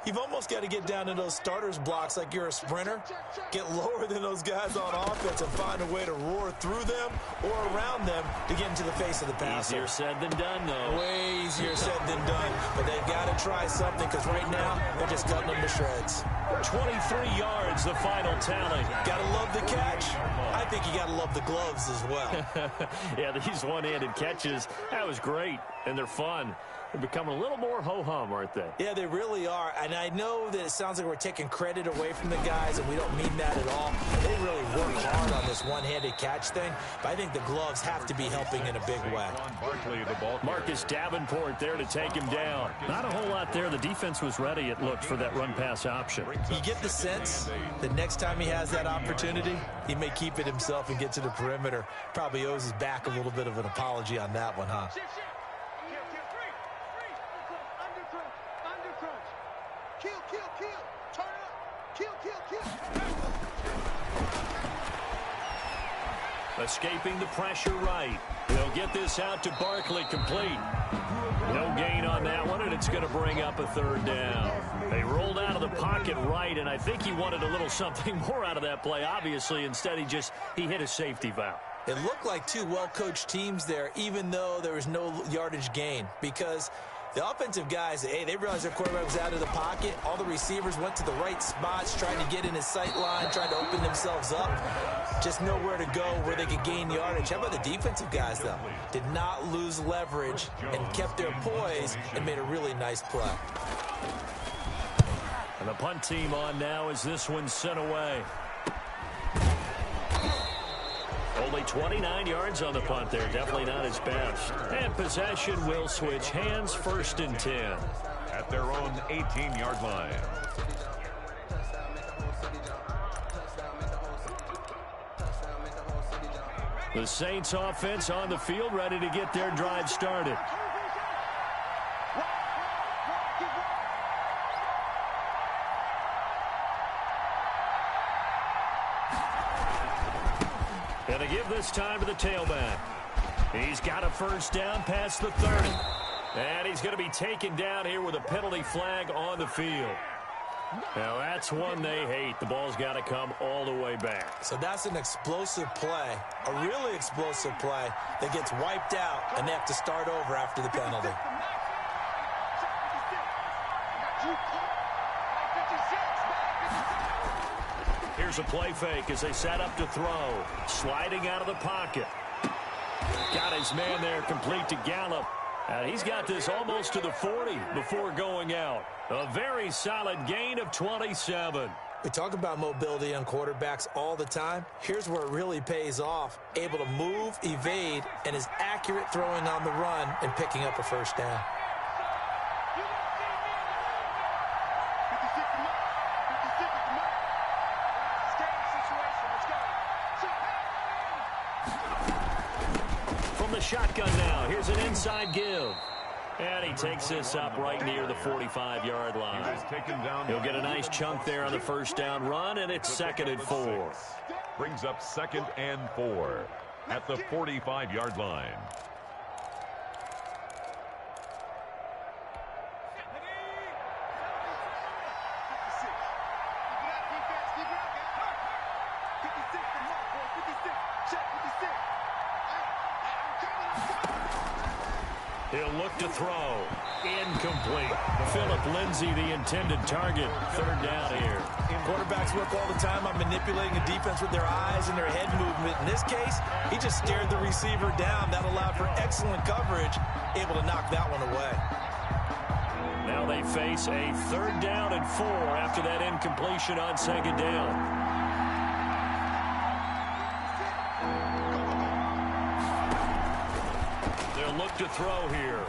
you've almost got to get down to those starters blocks like you're a sprinter. Get lower than those guys on offense and find a way to roar through them or around them to get into the face of the passer.
Easier said than done, though.
Way easier said than done. But they've got to try something because right now they're just cutting them to shreds.
23 yards, the final tally.
Got to love the catch. I think you got to love the gloves as well.
Yeah, these one-handed catches, that was great, and they're fun. They're becoming a little more ho-hum, aren't they?
Yeah, they really are. And I know that it sounds like we're taking credit away from the guys, and we don't mean that at all. They really work hard on this one-handed catch thing, but I think the gloves have to be helping in a big way.
Marcus Davenport there to take him down. Not a whole lot there. The defense was ready, it looked, for that run-pass option.
You get the sense that next time he has that opportunity, he may keep it himself and get to the perimeter. Probably owes his back a little bit of an apology on that one, huh?
Escaping the pressure right. They'll get this out to Barkley, complete. No gain on that one, and it's going to bring up a third down. They rolled out of the pocket right, and I think he wanted a little something more out of that play. Obviously, instead he hit a safety valve.
It looked like two well-coached teams there, even though there was no yardage gain, because the offensive guys, hey, they realized their quarterback was out of the pocket. All the receivers went to the right spots, trying to get in his sight line, trying to open themselves up. Just nowhere to go where they could gain yardage. How about the defensive guys, though? Did not lose leverage and kept their poise and made a really nice play.
And the punt team on now as this one's sent away. Only 29 yards on the punt there. Definitely not his best. And possession will switch hands, 1st and 10.
At their own 18-yard line.
The Saints offense on the field, ready to get their drive started. And to give this time to the tailback. He's got a first down past the 30. And he's going to be taken down here with a penalty flag on the field. Now, that's one they hate. The ball's got to come all the way back.
So that's an explosive play, a really explosive play that gets wiped out, and they have to start over after the penalty.
Here's a play fake as they set up to throw. Sliding out of the pocket. Got his man there, complete to Gallup. And he's got this almost to the 40 before going out. A very solid gain of 27.
We talk about mobility on quarterbacks all the time. Here's where it really pays off. Able to move, evade, and is accurate throwing on the run and picking up a first down.
From the shotgun now, here's an inside give. And he takes this up right near the 45-yard line. He'll get a nice chunk there on the first down run, and it's 2nd and 4.
Brings up 2nd and 4 at the 45-yard line.
He'll look to throw. Incomplete. Phillip Lindsay, the intended target. Third down here.
Quarterbacks work all the time on manipulating a defense with their eyes and their head movement. In this case, he just stared the receiver down. That allowed for excellent coverage, able to knock that one away.
Now they face a 3rd down and 4 after that incompletion on 2nd down. They'll look to throw here.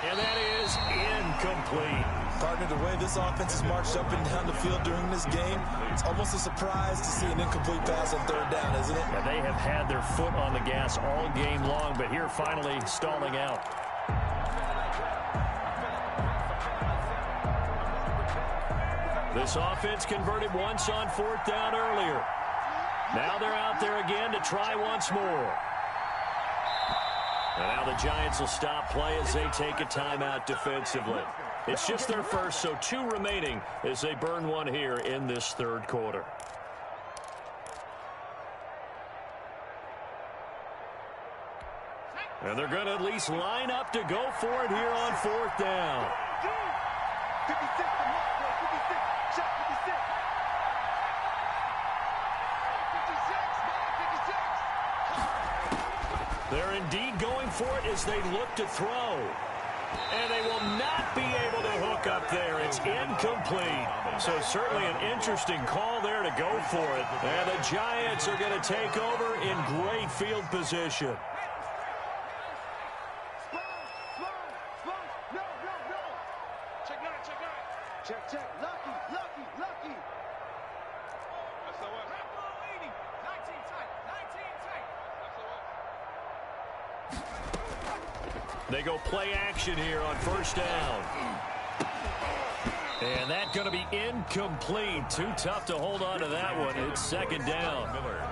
And that is incomplete.
Partner, the way this offense has marched up and down the field during this game, it's almost a surprise to see an incomplete pass on 3rd down, isn't it?
Yeah, they have had their foot on the gas all game long, but here finally stalling out. This offense converted once on 4th down earlier. Now they're out there again to try once more. And now the Giants will stop play as they take a timeout defensively. It's just their first, so 2 remaining as they burn one here in this 3rd quarter. And they're going to at least line up to go for it here on 4th down.
56, the mark, boy. 56. Shot 56. 56, man. 56.
They're indeed going for it as they look to throw. And they will not be able to hook up there. It's incomplete. So certainly an interesting call there to go for it. And the Giants are going to take over in great field position.
Check. Lucky. That's the one. 19 tight.
They go play action here on 1st down. And that's going to be incomplete. Too tough to hold on to that one. It's 2nd down.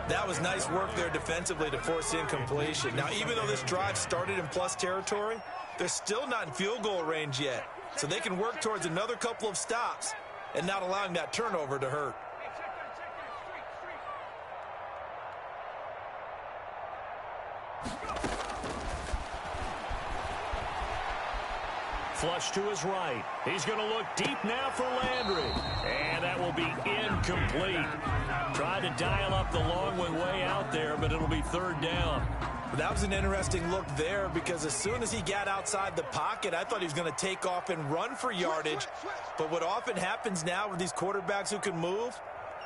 That was nice work there defensively to force incompletion. Now, even though this drive started in plus territory, they're still not in field goal range yet. So they can work towards another couple of stops and not allowing that turnover to hurt.
Flush to his right. He's going to look deep now for Landry. And that will be incomplete. Tried to dial up the long one way out there, but it'll be 3rd down.
That was an interesting look there because as soon as he got outside the pocket, I thought he was going to take off and run for yardage. But what often happens now with these quarterbacks who can move,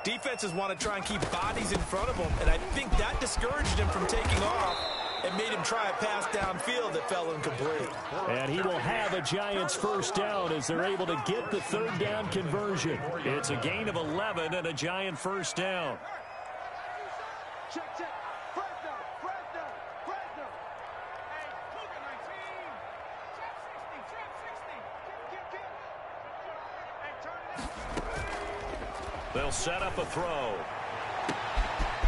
defenses want to try and keep bodies in front of them. And I think that discouraged him from taking off and made him try a pass downfield that fell incomplete.
And he will have a Giants 1st down as they're able to get the 3rd down conversion. It's a gain of 11 and a Giant 1st down.
Check. Fresno. Hey, Luka 19. Check 60. Hey, turn it up.
They'll set up a throw.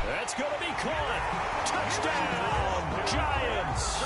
That's going to be caught. Touchdown, Giants.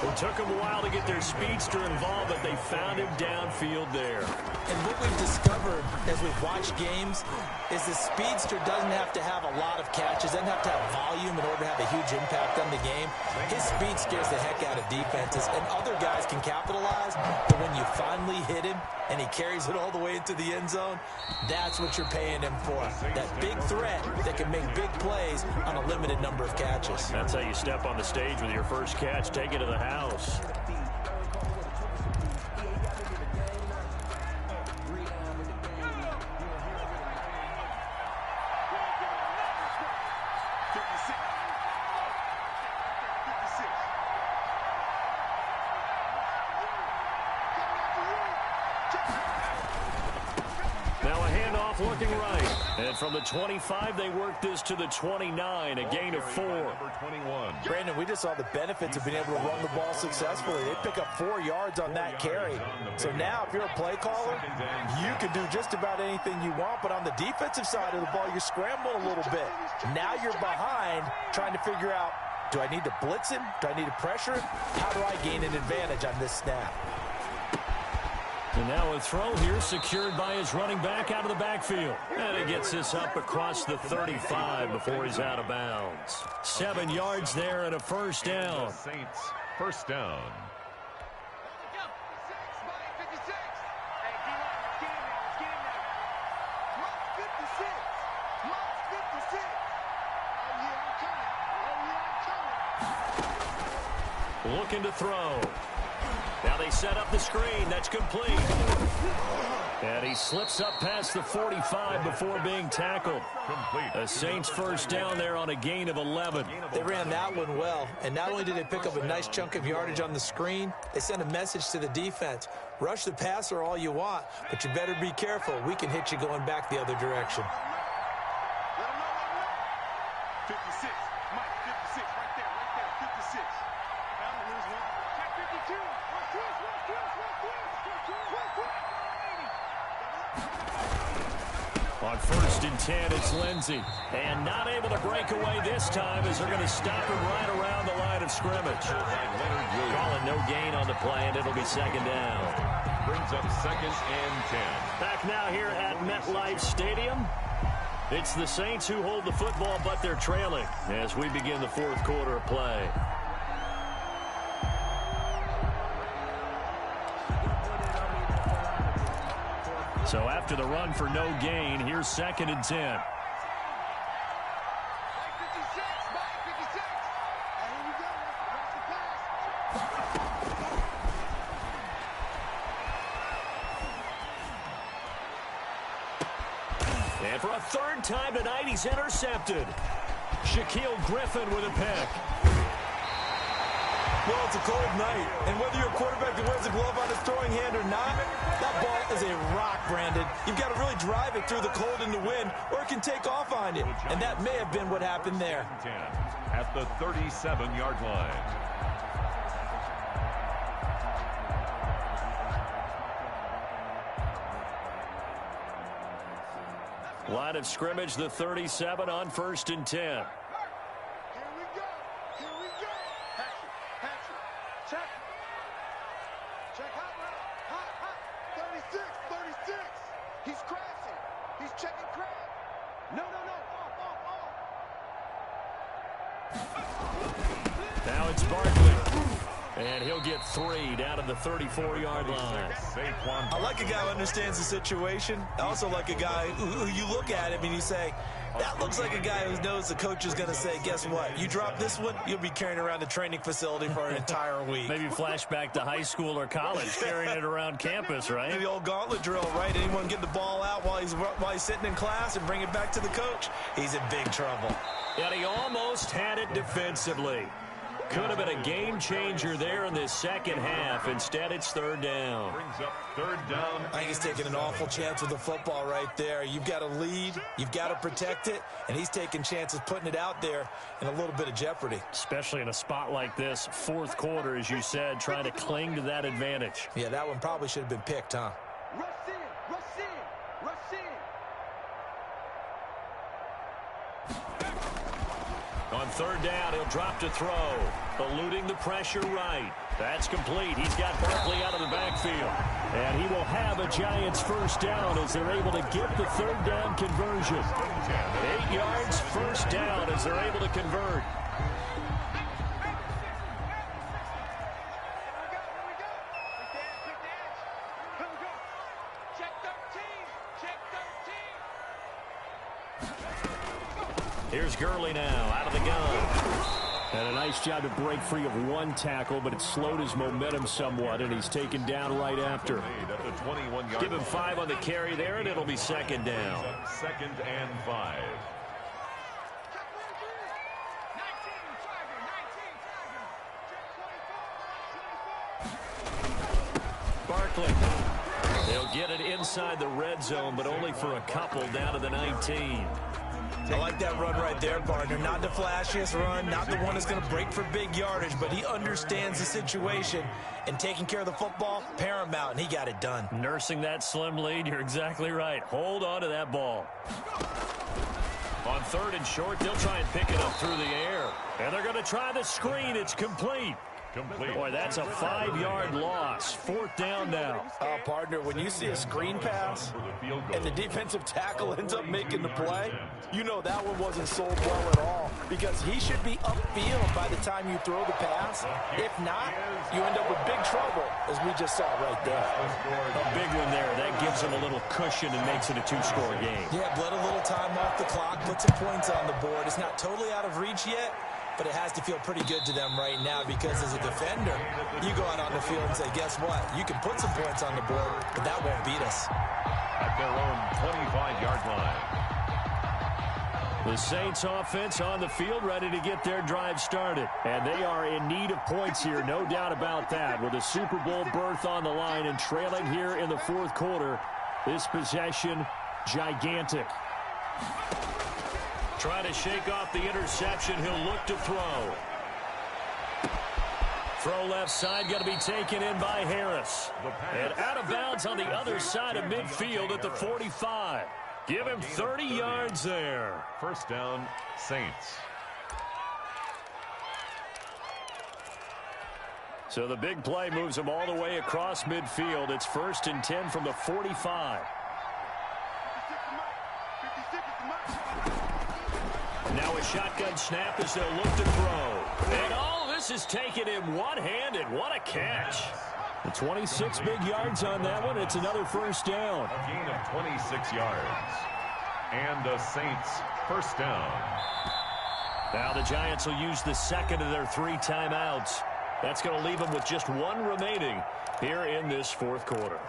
It took them a while to get their speedster involved, but they found him downfield there.
And what we've discovered as we've watched games is the speedster doesn't have to have a lot of catches, doesn't have to have volume in order to have a huge impact on the game. His speed scares the heck out of defenses, and other guys can capitalize, but when you finally hit him and he carries it all the way into the end zone, that's what you're paying him for. That big threat that can make big plays on a limited number of catches.
That's how you step on the stage with your first catch. Take it to the house. Now a handoff looking right. And from the 25, they work this to the 29, a gain of 4.
Brandon, we just saw the benefits of being able to run the ball successfully. They pick up 4 yards on that carry. So now, if you're a play caller, you can do just about anything you want. But on the defensive side of the ball, you're scrambling a little bit. Now you're behind, trying to figure out, do I need to blitz him? Do I need to pressure him? How do I gain an advantage on this snap?
And now a throw here secured by his running back out of the backfield. And he gets this up across the 35 before he's out of bounds. 7 yards there and a 1st down.
Saints 1st down.
Looking to throw. Now they set up the screen. That's complete. And he slips up past the 45 before being tackled. The Saints first down there on a gain of 11.
They ran that one well, and not only did they pick up a nice chunk of yardage on the screen, they sent a message to the defense. Rush the passer all you want, but you better be careful. We can hit you going back the other direction.
56. Mike, 56. Right there. 56. Now lose one. Check 52. Watch this.
On first and 10, it's Lindsey. And not able to break away this time as they're going to stop him right around the line of scrimmage. Calling no gain on the play, and it'll be second down.
Brings up second and 10.
Back now here at MetLife Stadium. It's the Saints who hold the football, but they're trailing as we begin the fourth quarter of play. So after the run for no gain, here's second and 10. And for a third time tonight, he's intercepted. Shaquille Griffin with a pick.
Well, it's a cold night, and whether you're a quarterback that wears a glove on his throwing hand or not, that ball is a rock, Brandon. You've got to really drive it through the cold and the wind, or it can take off on you. And that may have been what happened there.
At the 37-yard line.
Line of scrimmage, the 37 on first and 10. Now it's Barkley. And he'll get 3 down to the 34-yard line.
I like a guy who understands the situation. I also like a guy who you look at him and you say, that looks like a guy who knows the coach is going to say, guess what? You drop this one, you'll be carrying around the training facility for an entire week.
Maybe flashback to high school or college, carrying it around campus, right?
The old gauntlet drill, right? Anyone get the ball out while he's sitting in class and bring it back to the coach? He's in big trouble.
And he almost had it defensively. Could have been a game changer there in this second half. Instead, it's third down.
Brings up third down.
I think he's taking an awful chance with the football right there. You've got to lead, you've got to protect it, and he's taking chances putting it out there in a little bit of jeopardy.
Especially in a spot like this, fourth quarter, as you said, trying to cling to that advantage.
Yeah, that one probably should have been picked, huh?
Rush in, rush in, rush in.
On third down, he'll drop to throw. Eluding the pressure right. That's complete. He's got Barkley out of the backfield. And he will have a Giants first down as they're able to get the third down conversion. 8 yards, first down as they're able to convert. Here's Gurley now, out of the gun. And a nice job to break free of one tackle, but it slowed his momentum somewhat, and he's taken down right after. Give him 5 on the carry there, and it'll be second down.
Second and 5.
Barkley. They'll get it inside the red zone, but only for a couple down to the 19.
I like that run right there, partner. Not the flashiest run, not the one that's going to break for big yardage, but he understands the situation, and taking care of the football, paramount, and he got it done.
Nursing that slim lead, you're exactly right. Hold on to that ball. On third and short, they'll try and pick it up through the air. And they're going to try the screen. It's complete.
Complete.
Boy, that's a 5-yard loss. 4th down now.
Partner, when you see a screen pass and the defensive tackle ends up making the play, you know that one wasn't sold well at all because he should be upfield by the time you throw the pass. If not, you end up with big trouble, as we just saw right there.
A big one there. That gives him a little cushion and makes it a 2-score game.
Yeah, bled a little time off the clock, put some points on the board. It's not totally out of reach yet, but it has to feel pretty good to them right now because as a defender, you go out on the field and say, guess what? You can put some points on the board, but that won't beat us.
At their own 25-yard line.
The Saints offense on the field ready to get their drive started. And they are in need of points here, no doubt about that. With a Super Bowl berth on the line and trailing here in the 4th quarter, this possession gigantic. Trying to shake off the interception. He'll look to throw. Throw left side, got to be taken in by Harris. And out of bounds on the other side of midfield at the 45. Give him 30 yards there.
1st down, Saints.
So the big play moves him all the way across midfield. It's 1st and 10 from the 45. Now a shotgun snap as they'll look to throw. And all this is taken in one-handed. What a catch. 26 big yards on that one. It's another 1st down.
A gain of 26 yards. And the Saints 1st down.
Now the Giants will use the 2nd of their 3 timeouts. That's going to leave them with just 1 remaining here in this 4th quarter.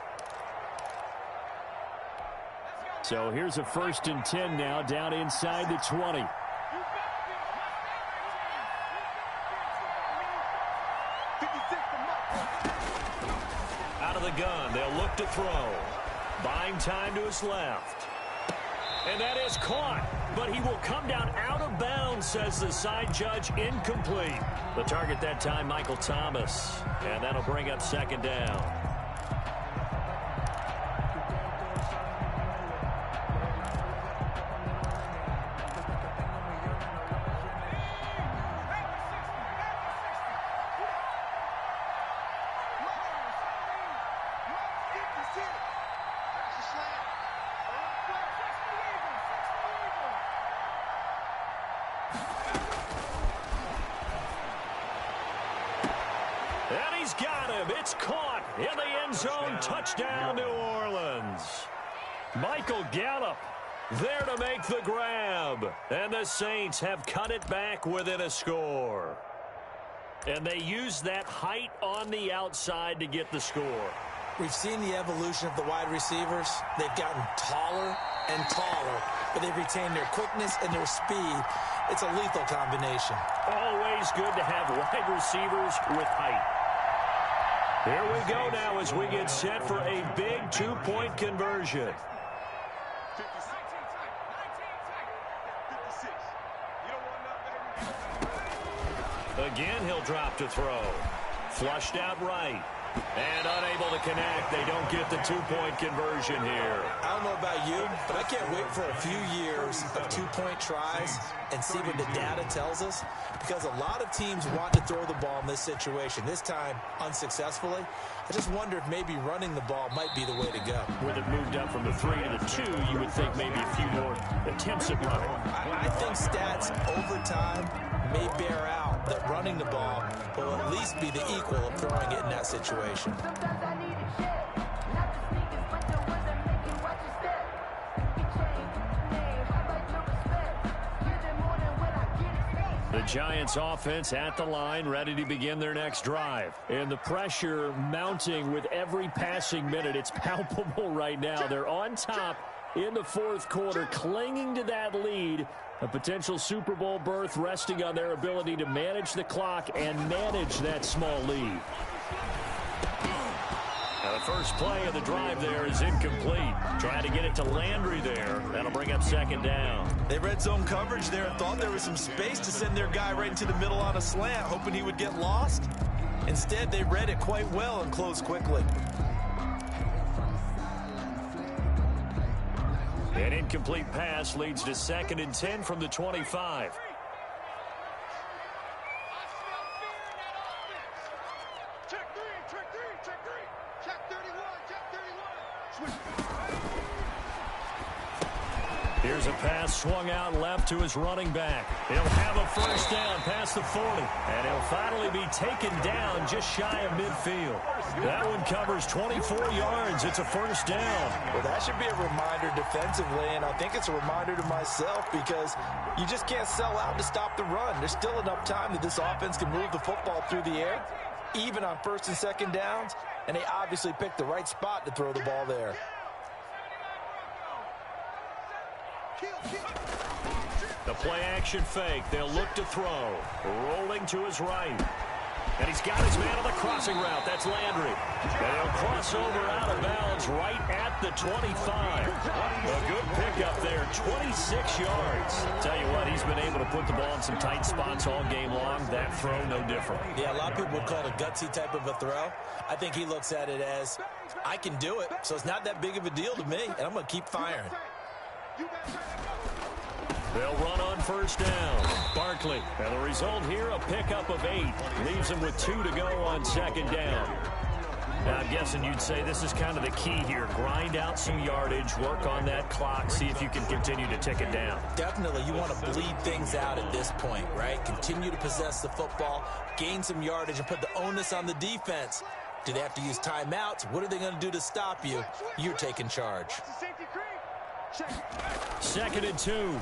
So here's a 1st and 10 now down inside the 20. Out of the gun, they'll look to throw. Buying time to his left. And that is caught, but he will come down out of bounds, says the side judge. Incomplete. The target that time, Michael Thomas. And that'll bring up 2nd down. And he's got him. It's caught in the end zone. Touchdown, New Orleans. Michael Gallup there to make the grab. And the Saints have cut it back within a score. And they use that height on the outside to get the score.
We've seen the evolution of the wide receivers. They've gotten taller and taller, but they've retained their quickness and their speed. It's a lethal combination.
Always good to have wide receivers with height. Here we go now as we get set for a big 2-point conversion. Again, he'll drop to throw. Flushed out right. And unable to connect. They don't get the 2-point conversion here.
I don't know about you, but I can't wait for a few years of 2-point tries and see what the data tells us, because a lot of teams want to throw the ball in this situation. This time, unsuccessfully. I just wonder if maybe running the ball might be the way to go.
With it moved up from the 3 to the 2, you would think maybe a few more attempts at running.
I think stats over time may bear out that running the ball will at least be the equal of throwing it in that situation.
The Giants offense at the line, ready to begin their next drive. And the pressure mounting with every passing minute. It's palpable right now. They're on top in the 4th quarter, clinging to that lead. A potential Super Bowl berth resting on their ability to manage the clock and manage that small lead. Now the first play of the drive there is incomplete. Trying to get it to Landry there. That'll bring up 2nd down.
They red zone coverage there and thought there was some space to send their guy right into the middle on a slant, hoping he would get lost. Instead, they read it quite well and closed quickly.
An incomplete pass leads to 2nd and 10 from the 25. There's a pass swung out left to his running back. He'll have a first down past the 40. And he'll finally be taken down just shy of midfield. That one covers 24 yards. It's a first down.
Well, that should be a reminder defensively, and I think it's a reminder to myself because you just can't sell out to stop the run. There's still enough time that this offense can move the football through the air, even on first and second downs, and they obviously picked the right spot to throw the ball there.
The play-action fake. They'll look to throw. Rolling to his right. And he's got his man on the crossing route. That's Landry. And he'll cross over out of bounds right at the 25. A good pickup there, 26 yards. Tell you what, he's been able to put the ball in some tight spots all game long. That throw, no different.
Yeah, a lot of people would call it a gutsy type of a throw. I think he looks at it as, I can do it, so it's not that big of a deal to me, and I'm going to keep firing.
They'll run on first down. Barkley. And the result here, a pickup of 8. Leaves him with 2 to go on second down. Now, I'm guessing you'd say this is kind of the key here. Grind out some yardage, work on that clock, see if you can continue to tick it down.
Definitely. You want to bleed things out at this point, right? Continue to possess the football, gain some yardage, and put the onus on the defense. Do they have to use timeouts? What are they going to do to stop you? You're taking charge.
2nd and 2.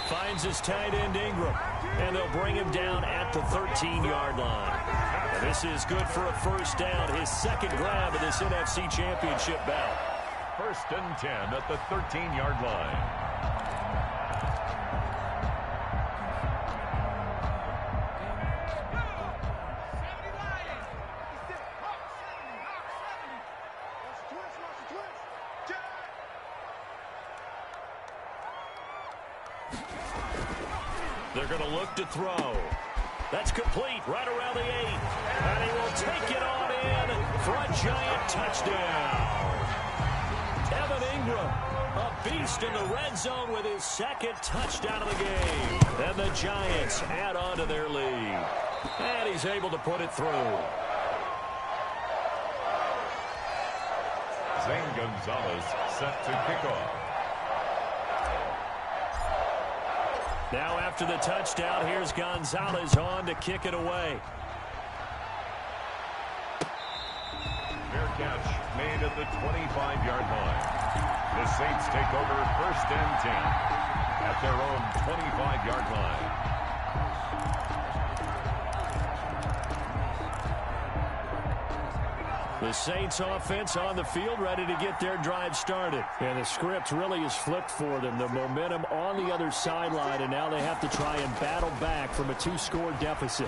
Finds his tight end Ingram. And they'll bring him down at the 13-yard line. And this is good for a first down. His second grab of this NFC Championship bout.
1st and 10 at the 13-yard line.
They're going to look to throw. That's complete right around the 8. And he will take it on in for a giant touchdown. Evan Ingram, a beast in the red zone with his second touchdown of the game. And the Giants add on to their lead. And he's able to put it through.
Zane Gonzalez set to kick off.
Now after the touchdown, here's Gonzalez on to kick it away.
Fair catch made at the 25-yard line. The Saints take over 1st and 10 at their own 25-yard line.
The Saints offense on the field, ready to get their drive started. And the script really is flipped for them. The momentum on the other sideline, and now they have to try and battle back from a 2-score deficit.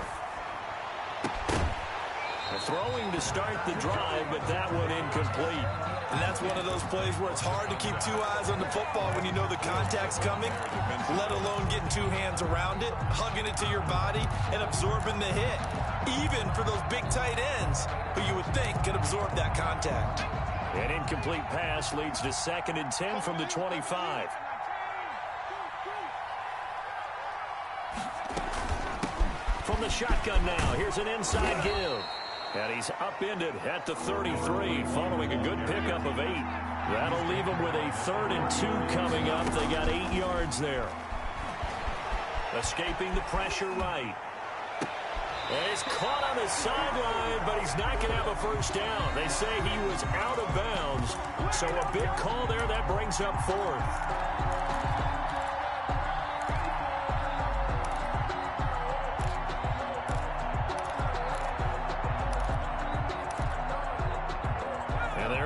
Throwing to start the drive, but that one incomplete.
And that's one of those plays where it's hard to keep 2 eyes on the football when you know the contact's coming, let alone getting 2 hands around it, hugging it to your body, and absorbing the hit. Even for those big tight ends who you would think could absorb that contact.
An incomplete pass leads to 2nd and 10 from the 25. From the shotgun now, here's an inside give. And he's upended at the 33 following a good pickup of 8. That'll leave him with a 3rd and 2 coming up. They got 8 yards there. Escaping the pressure right. And he's caught on the sideline, but he's not going to have a first down. They say he was out of bounds. So a big call there that brings up 4th.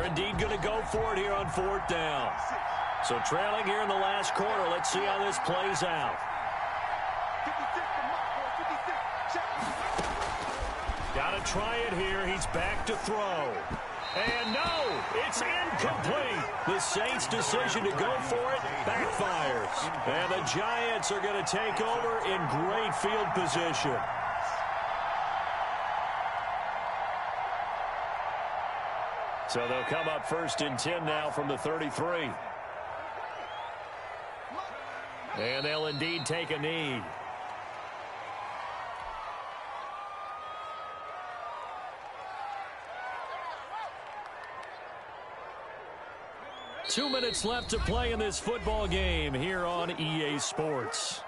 Indeed going to go for it here on 4th down. So trailing here in the last quarter. Let's see how this plays out. Got to try it here. He's back to throw. And no, it's incomplete. The Saints' decision to go for it backfires. And the Giants are going to take over in great field position. So they'll come up 1st and 10 now from the 33. And they'll indeed take a knee. 2 minutes left to play in this football game here on EA Sports.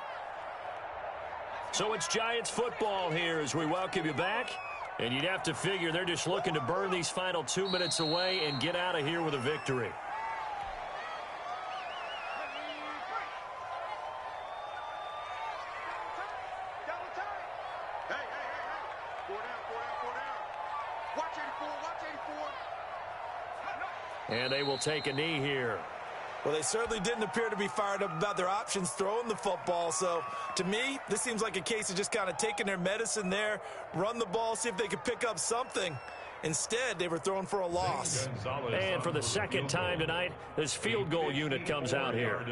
So it's Giants football here as we welcome you back. And you'd have to figure they're just looking to burn these final 2 minutes away and get out of here with a victory. And they will take a knee here.
Well, they certainly didn't appear to be fired up about their options throwing the football. So, to me, this seems like a case of just kind of taking their medicine there, run the ball, see if they could pick up something. Instead, they were throwing for a loss.
And for the second time tonight, this field goal unit comes out here.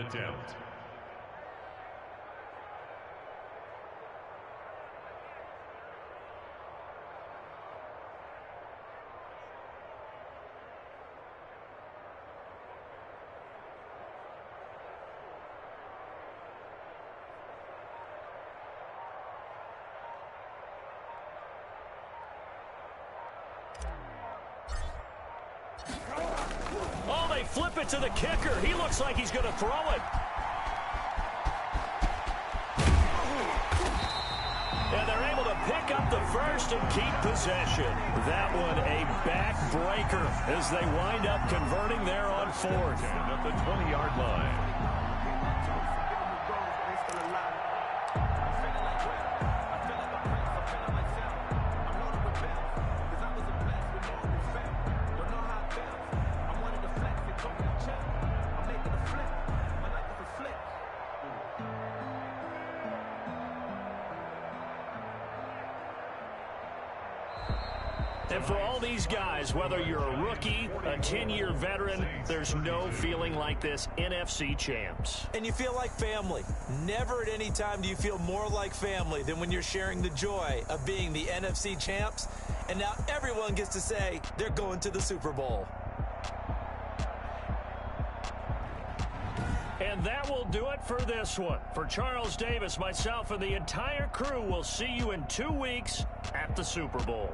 Oh, they flip it to the kicker. He looks like he's going to throw it. And they're able to pick up the first and keep possession. That one a backbreaker as they wind up converting there on fourth.
At the 20-yard line.
And for all these guys, whether you're a rookie, a 10-year veteran, there's no feeling like this NFC champs.
And you feel like family. Never at any time do you feel more like family than when you're sharing the joy of being the NFC champs. And now everyone gets to say they're going to the Super Bowl.
And that will do it for this one. For Charles Davis, myself, and the entire crew, we'll see you in 2 weeks at the Super Bowl.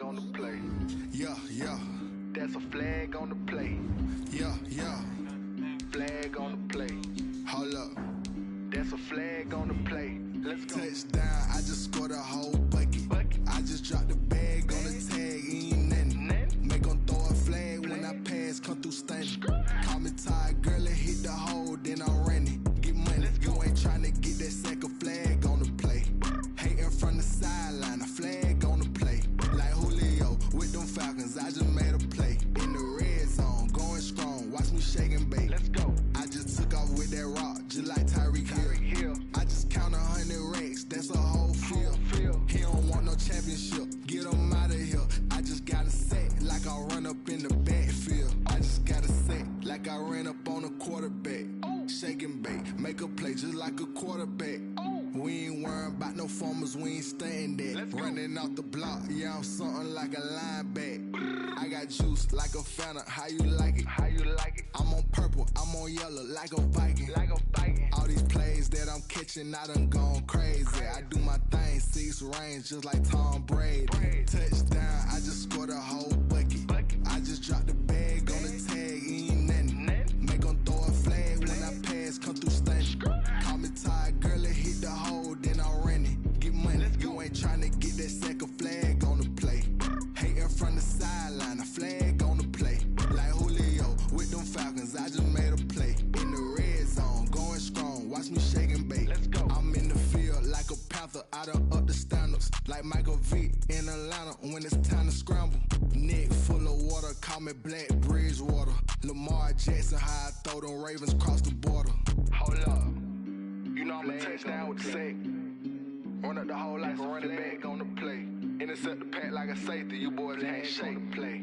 On the play. Yeah, yeah. That's a flag on the play. Yeah, yeah. Flag on the play. Hold up. That's a flag on the play. Let's go. Touchdown. I just scored a whole bucket. I just dropped the bag on the tag. Ain't nothing. Make them throw a flag when I pass. Come through stunning. Call me tired, girl, and hit the hole. Then I'm running. Get money. You ain't trying to get that second flag on the play. Hating from the sideline. A flag on the play. Like Julio with them Falcons, I just made a play. In the red zone, going strong, watch me shake and bake. Let's go. I just took off with that rock, just like Tyreek Hill. I just count 100 racks, that's a whole field. He don't want no championship, get him out of here. I just got a set, like I run up in the backfield. I just got a set, like I ran up on a quarterback. Shake and bake, make a play just like a quarterback. We ain't worrying about no formers, we ain't staying there. Running off the block, yeah, I'm something like a linebacker. I got juice like a Fanta, how you like it? How you like it? I'm on purple, I'm on yellow, like a Viking. Like a Viking. All these plays that I'm catching, I done gone crazy. I do my thing, 6 range, just like Tom Brady. Touchdown, I just scored a whole bucket. I just dropped the bag on the tag, ain't nothing. Make them throw a flag when I pass, come through stunning. Call me tired, girl, and hit the hole, then I'm running. Get money, you ain't trying to get that second flag on the play. Hating from the sideline, a flag on the play. Like Julio with them Falcons, I just made a play. In the red zone, going strong, watch me shake and bake. Let's go. I'm in the field like a Panther, I done up the standards. Like Michael Vick in Atlanta when it's time to scramble. Neck full of water, call me Black Bridgewater. Lamar Jackson, how I throw them Ravens cross the border. Hold up. You know I'm a touchdown with the sack. Run up the whole like a running back on the play. Intercept the pack like a safety, you boys can't shake. Play.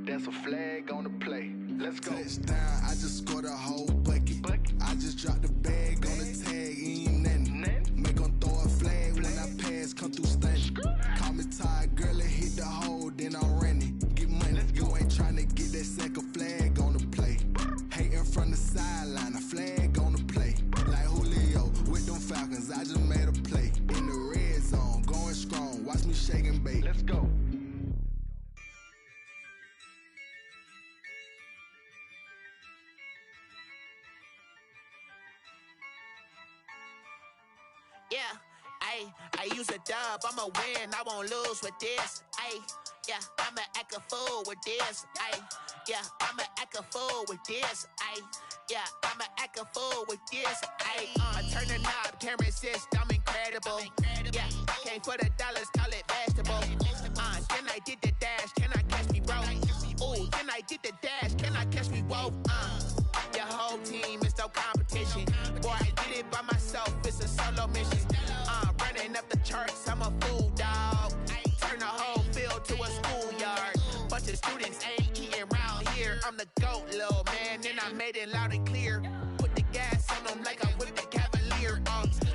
That's a flag on the play. Let's go. Touchdown, I just scored a whole bucket. I just dropped the bag on the tag, ain't nothing. Make them throw a flag when I pass, come through stunning. Call me tired, girl, and hit the hole, then I'm running. Get money, you ain't trying to get that second flag on the play. Hating from the sideline, a flag on the play. Like Julio with them Falcons, I just made a play. In the red zone, going strong, watch me shake and bake. Let's go.
Yeah, I use a dub, I'ma win, I won't lose with this. Yeah, I'ma act a fool with this. Yeah, I'ma act a fool with this. Yeah, I'ma act a fool with this. I turn the knob, can't resist, I'm incredible. Yeah, came for the dollars, call it vegetable. Then I did the dash, can I catch me, bro? Ooh, then I did the dash, can I catch me, whoa? Your whole team is no competition. Boy, I did it by myself, it's a solo mission. Running up the charts, I'm a fool, dog. Turn the whole field to a schoolyard. Bunch of students ain't eating round here. I'm the GOAT, little man, and I made it loud and clear. Put the gas on them like I'm with the Cavalier.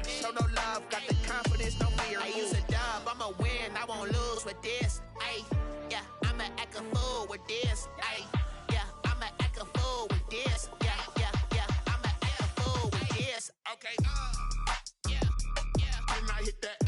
Show no love, got the confidence, no fear. I use a dub, I'ma win, I won't lose with this. Yeah, I'ma act a fool with this. Yeah, I'ma act a fool with this. Yeah, I'ma act a fool with this. Okay, yeah. Then I hit that